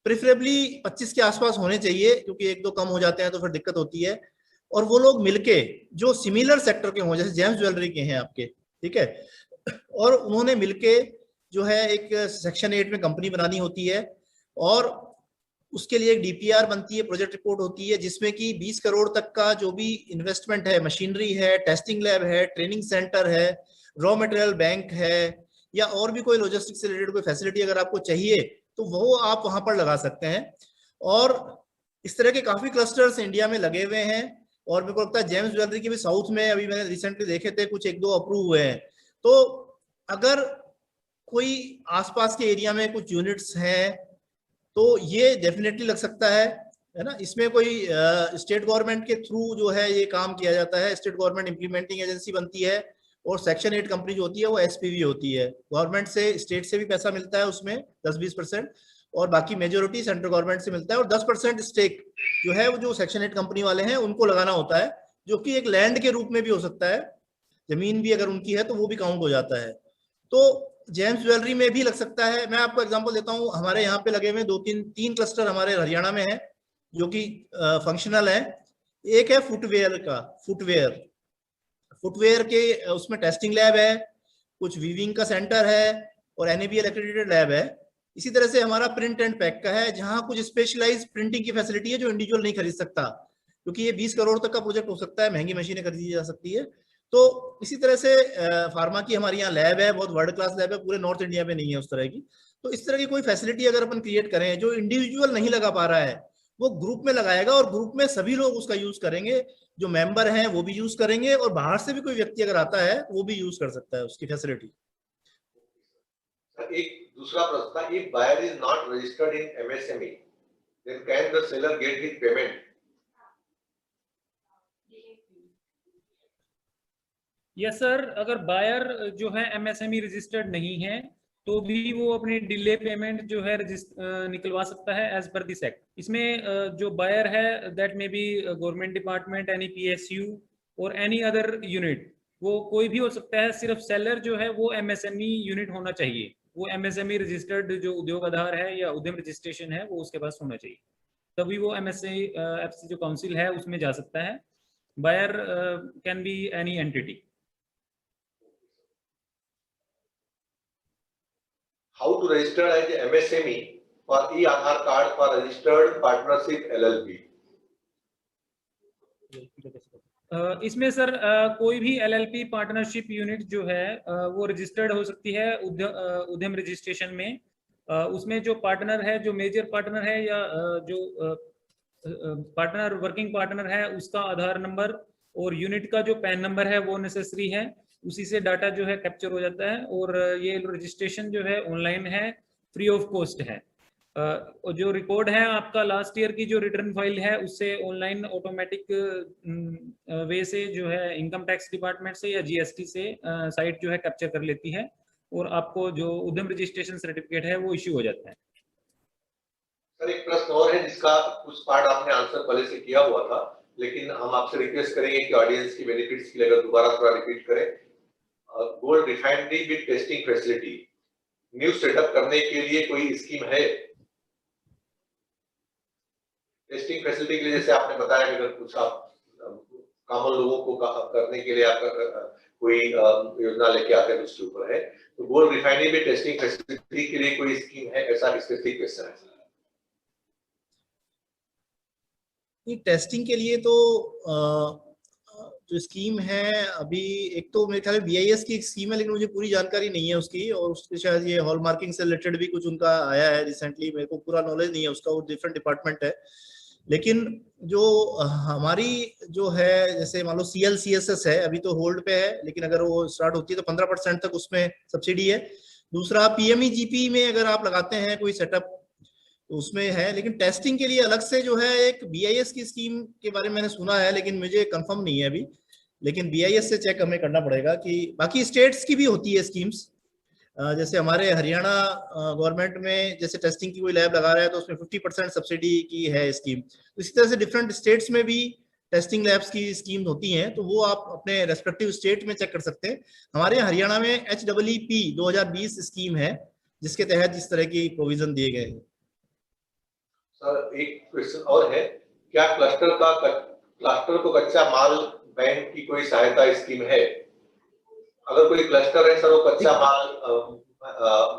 प्रेफरेबली 25 के आसपास होने चाहिए, क्योंकि 1-2 कम हो जाते हैं तो फिर दिक्कत होती है। और वो लोग मिलके जो सिमिलर सेक्टर के हों, जैसे जेम्स ज्वेलरी के हैं आपके, ठीक है, और उन्होंने मिलके जो है एक सेक्शन 8 में कंपनी बनानी होती है, और उसके लिए एक DPR बनती है, प्रोजेक्ट रिपोर्ट होती है, जिसमें कि 20 करोड़ तक का जो भी इन्वेस्टमेंट है, मशीनरी है, टेस्टिंग लैब है, ट्रेनिंग सेंटर है, रॉ मटेरियल बैंक है, या और भी कोई लॉजिस्टिक्स से रिलेटेड कोई फैसिलिटी अगर आपको चाहिए तो वो आप वहां पर लगा सकते हैं। और इस तरह के काफी क्लस्टर्स इंडिया में लगे हुए हैं, और मेरे को लगता है जेम्स ज्वेलरी के भी साउथ में अभी मैंने रिसेंटली देखे थे कुछ 1-2 अप्रूव हुए हैं। तो अगर कोई आसपास के एरिया में कुछ यूनिट्स हैं तो ये डेफिनेटली लग सकता है ना। इसमें कोई स्टेट गवर्नमेंट के थ्रू जो है ये काम किया जाता है, स्टेट गवर्नमेंट इंप्लीमेंटिंग एजेंसी बनती है, और सेक्शन 8 कंपनी जो होती है वो SPV होती है। गवर्नमेंट से, स्टेट से भी पैसा मिलता है उसमें 10-20%, और बाकी मेजोरिटी सेंट्रल गवर्नमेंट से मिलता है, और 10% स्टेक जो है वो जो सेक्शन 8 कंपनी वाले हैं उनको लगाना होता है, जो कि एक लैंड के रूप में भी हो सकता है, जमीन भी अगर उनकी है तो वो भी काउंट हो जाता है। तो जेम्स ज्वेलरी में भी लग सकता है। मैं आपको एग्जांपल देता हूँ, हमारे यहाँ पे लगे हुए 2-3 क्लस्टर हमारे हरियाणा में है जो कि फंक्शनल है। एक है फुटवेयर के उसमें टेस्टिंग लैब है, कुछ वीविंग का सेंटर है, और NABL एक्रेडिटेड लैब है। इसी तरह से हमारा प्रिंट एंड पैक का है, जहाँ कुछ स्पेशलाइज प्रिंटिंग की फैसिलिटी है जो इंडिविजुअल नहीं खरीद सकता, क्योंकि ये 20 करोड़ तक का प्रोजेक्ट हो सकता है, महंगी मशीनें खरीदी जा सकती है। तो इसी तरह से फार्मा की हमारी यहाँ लैब है, बहुत वर्ल्ड क्लास लैब है, पूरे नॉर्थ इंडिया में नहीं है उस तरह की। तो इस तरह की कोई फैसिलिटी अगर अपन क्रिएट करें, जो इंडिविजुअल नहीं लगा पा रहा है वो ग्रुप में लगाएगा, और ग्रुप में सभी लोग उसका यूज करेंगे, जो मेंबर हैं वो भी यूज करेंगे, और बाहर से भी कोई व्यक्ति अगर आता है वो भी यूज कर सकता है उसकी फैसिलिटी। एक दूसरा प्रश्न था, if buyer is not registered in MSME, then can the seller get his payment? Yes sir, अगर बायर जो है MSME रजिस्टर्ड नहीं है तो भी वो अपनी डिले पेमेंट जो है निकलवा सकता है एज पर दिस एक्ट। इसमें जो बायर है that may be government department, any PSU और एनी अदर यूनिट, वो कोई भी हो सकता है। सिर्फ सेलर जो है वो MSME यूनिट होना चाहिए, वो MSME रजिस्टर्ड जो उद्योग आधार है या उद्यम रजिस्ट्रेशन है वो उसके पास होना चाहिए, तभी वो MSFC जो काउंसिल है उसमें जा सकता है। Buyer can be any entity. how to register as a MSME for e-Aadhaar card for registered partnership LLP. इसमें सर कोई भी LLP पार्टनरशिप यूनिट जो है वो रजिस्टर्ड हो सकती है उद्यम रजिस्ट्रेशन में। उसमें जो पार्टनर है, जो मेजर पार्टनर है या जो पार्टनर वर्किंग पार्टनर है, उसका आधार नंबर और यूनिट का जो पैन नंबर है वो नेसेसरी है। उसी से डाटा जो है कैप्चर हो जाता है और ये रजिस्ट्रेशन जो है ऑनलाइन है, फ्री ऑफ कॉस्ट है। और जो रिकॉर्ड है आपका लास्ट ईयर की जो रिटर्न फाइल है उससे ऑनलाइन ऑटोमेटिक वे से जो है इनकम टैक्स डिपार्टमेंट से या GST से साइट जो है कैप्चर कर लेती है और आपको जो उद्यम रजिस्ट्रेशन सर्टिफिकेट है वो इश्यू हो जाता है। सर एक प्रश्न और है जिसका कुछ पार्ट आपने आंसर पहले से किया हुआ था, लेकिन हम आपसे रिक्वेस्ट करेंगे कि ऑडियंस की बेनिफिट्स के लिए अगर दोबारा थोड़ा रिपीट करें। Gold refinery with testing facility new setup करने के लिए कोई स्कीम है? टेस्टिंग फैसिलिटी के लिए जैसे आपने बताया कि अगर कुछ आप कॉमन लोगों को करने के लिए आप कोई योजना लेके आते हैं उसके ऊपर है, तो गोल्ड रिफाइनरी में टेस्टिंग फैसिलिटी के लिए कोई स्कीम है? ऐसा स्पेसिफिक क्वेश्चन है। ये टेस्टिंग के लिए तो जो स्कीम है अभी, एक तो मेरे ख्याल में BIS की एक स्कीम है, लेकिन मुझे पूरी जानकारी नहीं है उसकी, और उसके शायद ये हॉल मार्किंग से रिलेटेड भी कुछ उनका आया है रिसेंटली, मेरे को पूरा नॉलेज नहीं है उसका, वो डिफरेंट डिपार्टमेंट है। लेकिन जो हमारी जो है, जैसे मान लो CLCSS है, अभी तो होल्ड पे है, लेकिन अगर वो स्टार्ट होती है तो 15% तक उसमें सब्सिडी है। दूसरा PMEGP में अगर आप लगाते हैं कोई सेटअप तो उसमें है, लेकिन टेस्टिंग के लिए अलग से जो है एक BIS की स्कीम के बारे में मैंने सुना है, लेकिन मुझे कंफर्म नहीं है अभी, लेकिन BIS से चेक हमें करना पड़ेगा कि बाकी स्टेट्स की भी होती है स्कीम्स। जैसे हमारे हरियाणा गवर्नमेंट में जैसे टेस्टिंग की कोई लैब लगा रहा है तो उसमें 50% सब्सिडी की है स्कीम। तो इसी तरह से डिफरेंट स्टेट्स में भी टेस्टिंग लैब्स की स्कीम होती हैं, तो वो आप अपने रेस्पेक्टिव स्टेट में चेक कर सकते हैं। हमारे हरियाणा में HEEP 2020 स्कीम है जिसके तहत इस तरह की प्रोविजन दिए गए हैं। सर एक क्वेश्चन और है, क्या क्लस्टर को कच्चा माल बैंक की कोई सहायता स्कीम है? अगर कोई क्लस्टर है सर वो कच्चा माल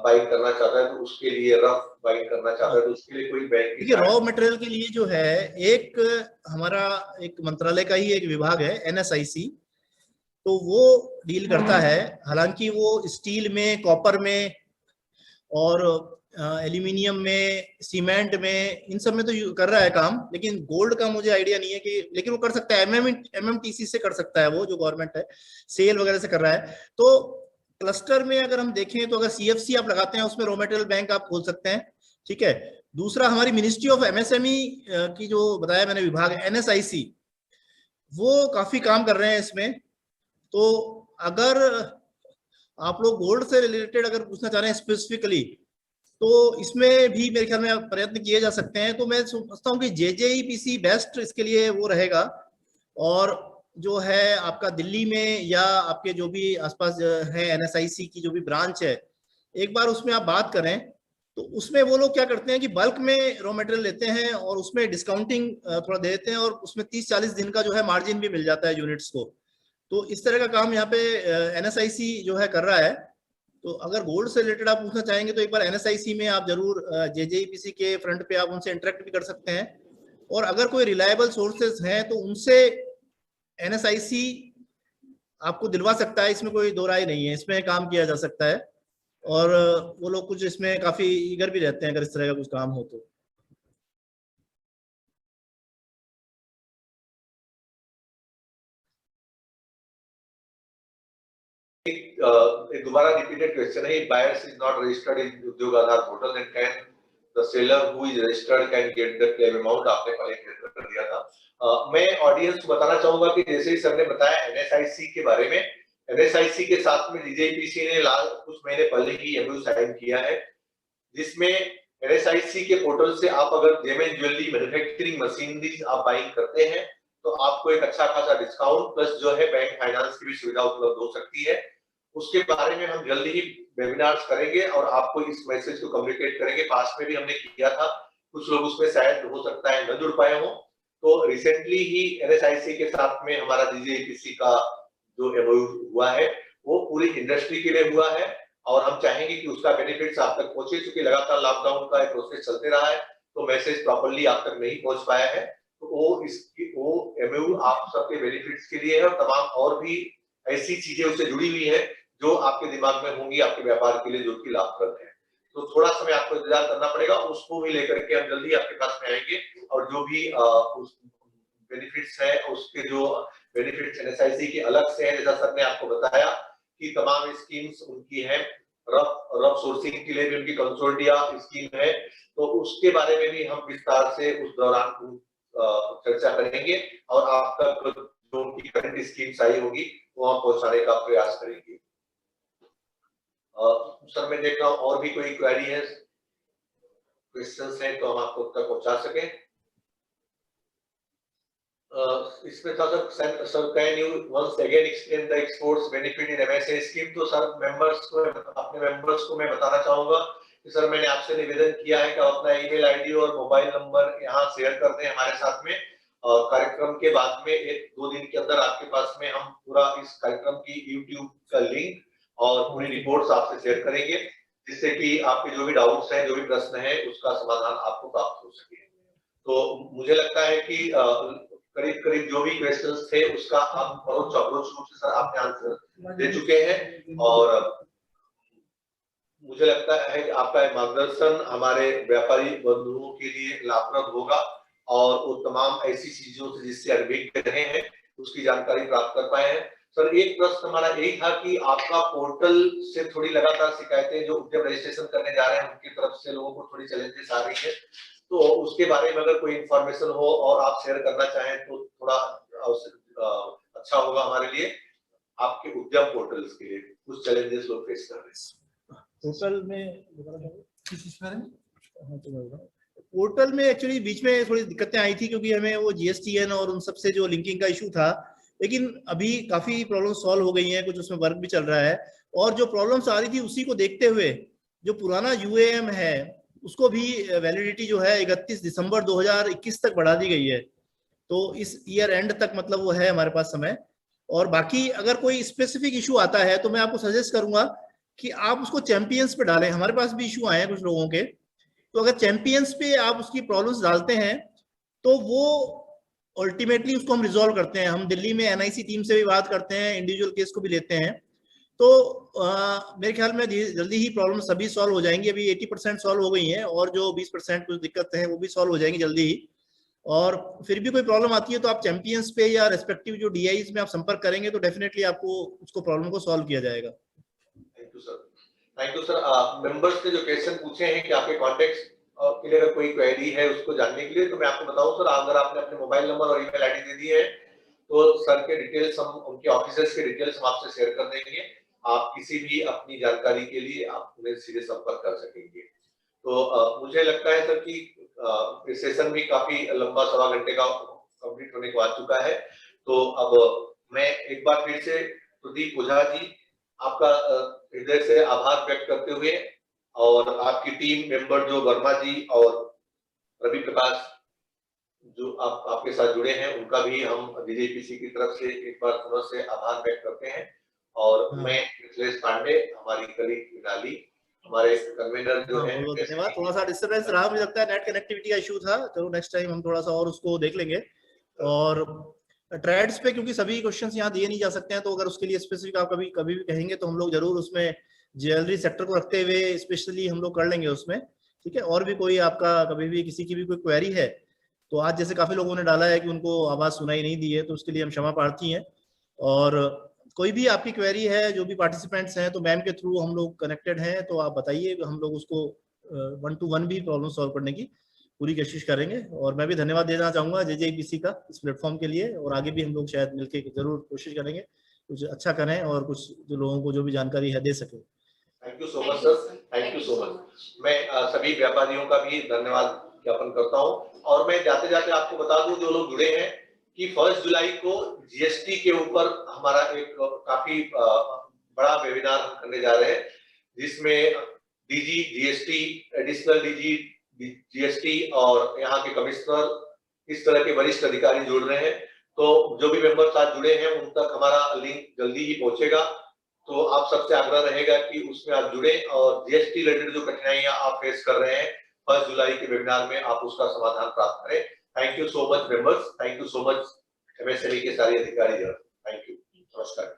बाइंग करना चाहता है तो उसके लिए रफ बाइंग करना चाहता है तो उसके लिए कोई बैंक की रॉ मटेरियल के लिए जो है एक हमारा एक मंत्रालय का ही एक विभाग है NSIC, तो वो डील करता है। हालांकि वो स्टील में, कॉपर में और एल्यूमिनियम में, सीमेंट में, इन सब में तो कर रहा है काम, लेकिन गोल्ड का मुझे आइडिया नहीं है कि, लेकिन वो कर सकता है MMTC से कर सकता है, वो जो गवर्नमेंट है सेल वगैरह से कर रहा है। तो क्लस्टर में अगर हम देखें तो अगर CFC आप लगाते हैं उसमें रॉ मटेरियल बैंक आप खोल सकते हैं, ठीक है। दूसरा हमारी मिनिस्ट्री ऑफ MSME की जो बताया मैंने विभाग NSIC, वो काफी काम कर रहे हैं इसमें। तो अगर आप लोग गोल्ड से रिलेटेड अगर पूछना चाह रहे हैं स्पेसिफिकली, तो इसमें भी मेरे ख्याल में प्रयत्न किए जा सकते हैं। तो मैं समझता हूँ कि JJEPC बेस्ट इसके लिए वो रहेगा। और जो है आपका दिल्ली में या आपके जो भी आसपास है NSIC की जो भी ब्रांच है, एक बार उसमें आप बात करें तो उसमें वो लोग क्या करते हैं कि बल्क में रॉ मटेरियल लेते हैं और उसमें डिस्काउंटिंग थोड़ा दे देते हैं और उसमें 30-40 दिन का जो है मार्जिन भी मिल जाता है यूनिट्स को। तो इस तरह का काम यहाँ पे NSIC जो है कर रहा है। तो अगर गोल्ड से रिलेटेड आप पूछना चाहेंगे तो एक बार NSIC में आप जरूर JJEPC के फ्रंट पे आप उनसे इंटरेक्ट भी कर सकते हैं, और अगर कोई रिलायबल सोर्सेज हैं तो उनसे NSIC आपको दिलवा सकता है, इसमें कोई दो राय नहीं है, इसमें काम किया जा सकता है। और वो लोग कुछ इसमें काफी ईगर भी रहते हैं अगर इस तरह का कुछ काम हो तो। दोबारा रिपीटेड क्वेश्चन है, buyers is not registered in उद्योग आधार portal then can the seller who is registered can get the claim amount? आपने पहले क्लियर कर दिया था। मैं ऑडियंस को बताना चाहूंगा कि जैसे ही सर ने बताया NSIC के बारे में, NSIC के साथ में JJEPC ने कुछ महीने पहले ही MOU साइन किया है, जिसमें NSIC के पोर्टल से आप अगर जेम ज्वेलरी मैन्युफैक्चरिंग मशीनरी आप बाइंग करते हैं तो आपको एक अच्छा खासा डिस्काउंट प्लस जो है बैंक फाइनेंस की भी सुविधा उपलब्ध हो सकती है। उसके बारे में हम जल्दी ही वेबिनार्स करेंगे और आपको इस मैसेज को कम्युनिकेट करेंगे। पास में भी हमने किया था, कुछ लोग उसमें शायद हो सकता है न जुड़ पाए हों, तो रिसेंटली ही NSIC के साथ में हमारा JJEPC का जो MOU हुआ है वो पूरी इंडस्ट्री के लिए हुआ है और हम चाहेंगे कि उसका बेनिफिट्स आप तक पहुंचे, क्योंकि लगातार लॉकडाउन का प्रोसेस चलते रहा है तो मैसेज प्रॉपर्ली आप तक नहीं पहुंच पाया है। तो वो एमओयू आप सबके बेनिफिट्स के लिए है और तमाम और भी ऐसी चीजें उससे जुड़ी हुई है जो आपके दिमाग में होंगी आपके व्यापार के लिए, जो कि लाभप्रद है। तो थोड़ा समय आपको इंतजार करना पड़ेगा, उसको भी लेकर के हम जल्दी आपके पास में आएंगे और जो भी उस बेनिफिट्स है उसके जो बेनिफिट्स एनएसआईसी के अलग से है, जैसा सर ने आपको बताया कि तमाम स्कीम्स उनकी है, रफ सोर्सिंग के लिए भी उनकी कंसोर्टिया स्कीम है, तो उसके बारे में भी हम विस्तार से उस दौरान चर्चा करेंगे और आप तक जो उनकी करंट स्कीम्स आई होगी वहां पहुंचाने का प्रयास करेंगे। सर मैं देख रहा हूँ और भी कोई क्वेरी है, क्वेश्चंस है तो हम आपको तक पहुंचा सकें। इसमें था sir can you once again explain the exports benefit in MSE scheme. तो सर अपने मेंबर्स को मैं बताना चाहूंगा कि सर मैंने आपसे निवेदन किया है कि आप अपना ईमेल आईडी और मोबाइल नंबर यहाँ शेयर कर दें हमारे साथ में, और कार्यक्रम के बाद में 1-2 दिन के अंदर आपके पास में हम पूरा इस कार्यक्रम की यूट्यूब का लिंक और पूरी रिपोर्ट्स आपसे शेयर करेंगे, जिससे कि आपके जो भी डाउट्स हैं, जो भी प्रश्न है, उसका समाधान आपको प्राप्त हो सके। तो मुझे लगता है कि करीब जो भी क्वेश्चंस थे उसका आप अप्रोच रूप से सर आपने आंसर दे चुके हैं, और मुझे लगता है कि आपका मार्गदर्शन हमारे व्यापारी बंधुओं के लिए लाभप्रद होगा और वो तमाम ऐसी चीजों से जिससे अनभिज्ञ रहे हैं उसकी जानकारी प्राप्त कर पाए हैं। सर एक प्रश्न हमारा यही था कि आपका पोर्टल से थोड़ी लगातार शिकायतें जो उद्यम रजिस्ट्रेशन करने जा रहे हैं उनकी तरफ से लोगों को थोड़ी चैलेंजेस आ रही है, तो उसके बारे में अगर कोई इंफॉर्मेशन हो और आप शेयर करना चाहें तो थोड़ा अच्छा होगा हमारे लिए। आपके उद्यम पोर्टल्स के लिए कुछ चैलेंजेस लोग फेस कर रहे हैं पोर्टल में। पोर्टल में एक्चुअली बीच में थोड़ी दिक्कतें आई थी क्योंकि हमें वो जीएसटीएन और उन सब से जो लिंकिंग का इशू था, लेकिन अभी काफी प्रॉब्लम सॉल्व हो गई हैं, कुछ उसमें वर्क भी चल रहा है। और जो प्रॉब्लम्स आ रही थी उसी को देखते हुए जो पुराना यूएएम है उसको भी वैलिडिटी जो है 31 दिसंबर 2021 तक बढ़ा दी गई है, तो इस ईयर एंड तक मतलब वो है हमारे पास समय। और बाकी अगर कोई स्पेसिफिक इशू आता है तो मैं आपको सजेस्ट करूंगा कि आप उसको चैंपियंस पे डालें। हमारे पास भी इशू आए हैं कुछ लोगों के, तो अगर चैंपियंस पे आप उसकी प्रॉब्लम्स डालते हैं तो वो अल्टीमेटली उसको हम रिजॉल्व करते हैं। हम दिल्ली में एनआईसी टीम से भी बात करते हैं, इंडिविजुअल केस को भी लेते हैं, तो मेरे ख्याल में जल्दी ही प्रॉब्लम सभी सॉल्व हो जाएंगी। अभी 80% सॉल्व हो गई हैं और जो 20% कुछ दिक्कतें हैं वो भी सॉल्व हो जाएंगी जल्दी ही। और फिर भी कोई प्रॉब्लम आती है तो आप चैंपियंस पे या रेस्पेक्टिव जो डीआईज में आप संपर्क करेंगे तो डेफिनेटली आपको उसको प्रॉब्लम को सॉल्व किया जाएगा। Thank you sir. मेंबर्स ने जो क्वेश्चन पूछे हैं कि आपके कॉन्टेक्ट के लिए अगर कोई क्वेरी है उसको जानने के लिए, तो मैं आपको बताऊं सर, अगर आपने अपने मोबाइल नंबर और ईमेल आईडी दे दी है तो सर के डिटेल्स हम उनके ऑफिसर्स के डिटेल्स हम आपसे शेयर कर देंगे। आप किसी भी अपनी जानकारी के लिए आप उन्हें सीधे संपर्क कर सकेंगे। तो मुझे लगता है सर कि सेशन भी काफी लंबा 1.25 घंटे का कंप्लीट होने को आ चुका है। तो अब मैं एक बार फिर से प्रदीप ओझा जी आपका हृदय से आभार व्यक्त करते हुए और आपकी टीम मेंबर जो वर्मा जी और रवि प्रकाश जो आपके साथ जुड़े हैं उनका भी हम डीजीपीसी की तरफ से एक बार पुनः से आभार व्यक्त करते हैं। और मैं मिथिलेश पांडे, हमारी कलीग मिताली, हमारे कन्वीनर जो है, धन्यवाद। थोड़ा सा डिस्टर्बेंस रहा, मुझे लगता है नेट कनेक्टिविटी का इशू था, चलो नेक्स्ट टाइम हम थोड़ा सा और उसको देख लेंगे। और ट्रेड्स पे क्योंकि सभी क्वेश्चंस यहाँ दिए नहीं जा सकते हैं, तो अगर उसके लिए स्पेसिफिक आप कभी भी कहेंगे तो हम लोग जरूर उसमें ज्वेलरी सेक्टर को रखते हुए स्पेशली हम लोग कर लेंगे उसमें, ठीक है। और भी कोई आपका कभी भी किसी की भी कोई क्वेरी है तो आज जैसे काफी लोगों ने डाला है कि उनको आवाज सुनाई नहीं दी है, तो उसके लिए हम क्षमा प्रार्थी हैं। और कोई भी आपकी क्वेरी है, जो भी पार्टिसिपेंट्स हैं, तो मैम के थ्रू हम लोग कनेक्टेड हैं, तो आप बताइए, हम लोग उसको 1-to-1 भी प्रॉब्लम सॉल्व करने की पूरी कोशिश करेंगे। और मैं भी धन्यवाद देना चाहूंगा जेजेपीसी का इस प्लेटफॉर्म के लिए, और आगे भी हम लोग शायद मिलकर जरूर कोशिश करेंगे कुछ अच्छा करें और कुछ जो लोगों को जो भी जानकारी है दे सके। Thank you so much sir, thank you so much. मैं सभी व्यापारियों का भी धन्यवाद ज्ञापन करता हूं। और मैं जाते जाते आपको बता दूं जो लोग जुड़े हैं कि 1 जुलाई को जीएसटी के ऊपर हमारा एक काफी बड़ा वेबिनार हम करने जा रहे हैं, जिसमें DG GST, additional DG GST और यहाँ के कमिश्नर, इस तरह के वरिष्ठ अधिकारी जुड़ रहे हैं। तो जो भी मेंबर साथ जुड़े हैं उन तक हमारा लिंक जल्दी ही पहुंचेगा। तो आप सबसे आग्रह रहेगा कि उसमें आप जुड़े और जीएसटी रिलेटेड जो कठिनाइयां आप फेस कर रहे हैं 1 जुलाई के वेबिनार में आप उसका समाधान प्राप्त करें। Thank you so much members, thank you so much MSME के सारे अधिकारी। थैंक यू, नमस्कार।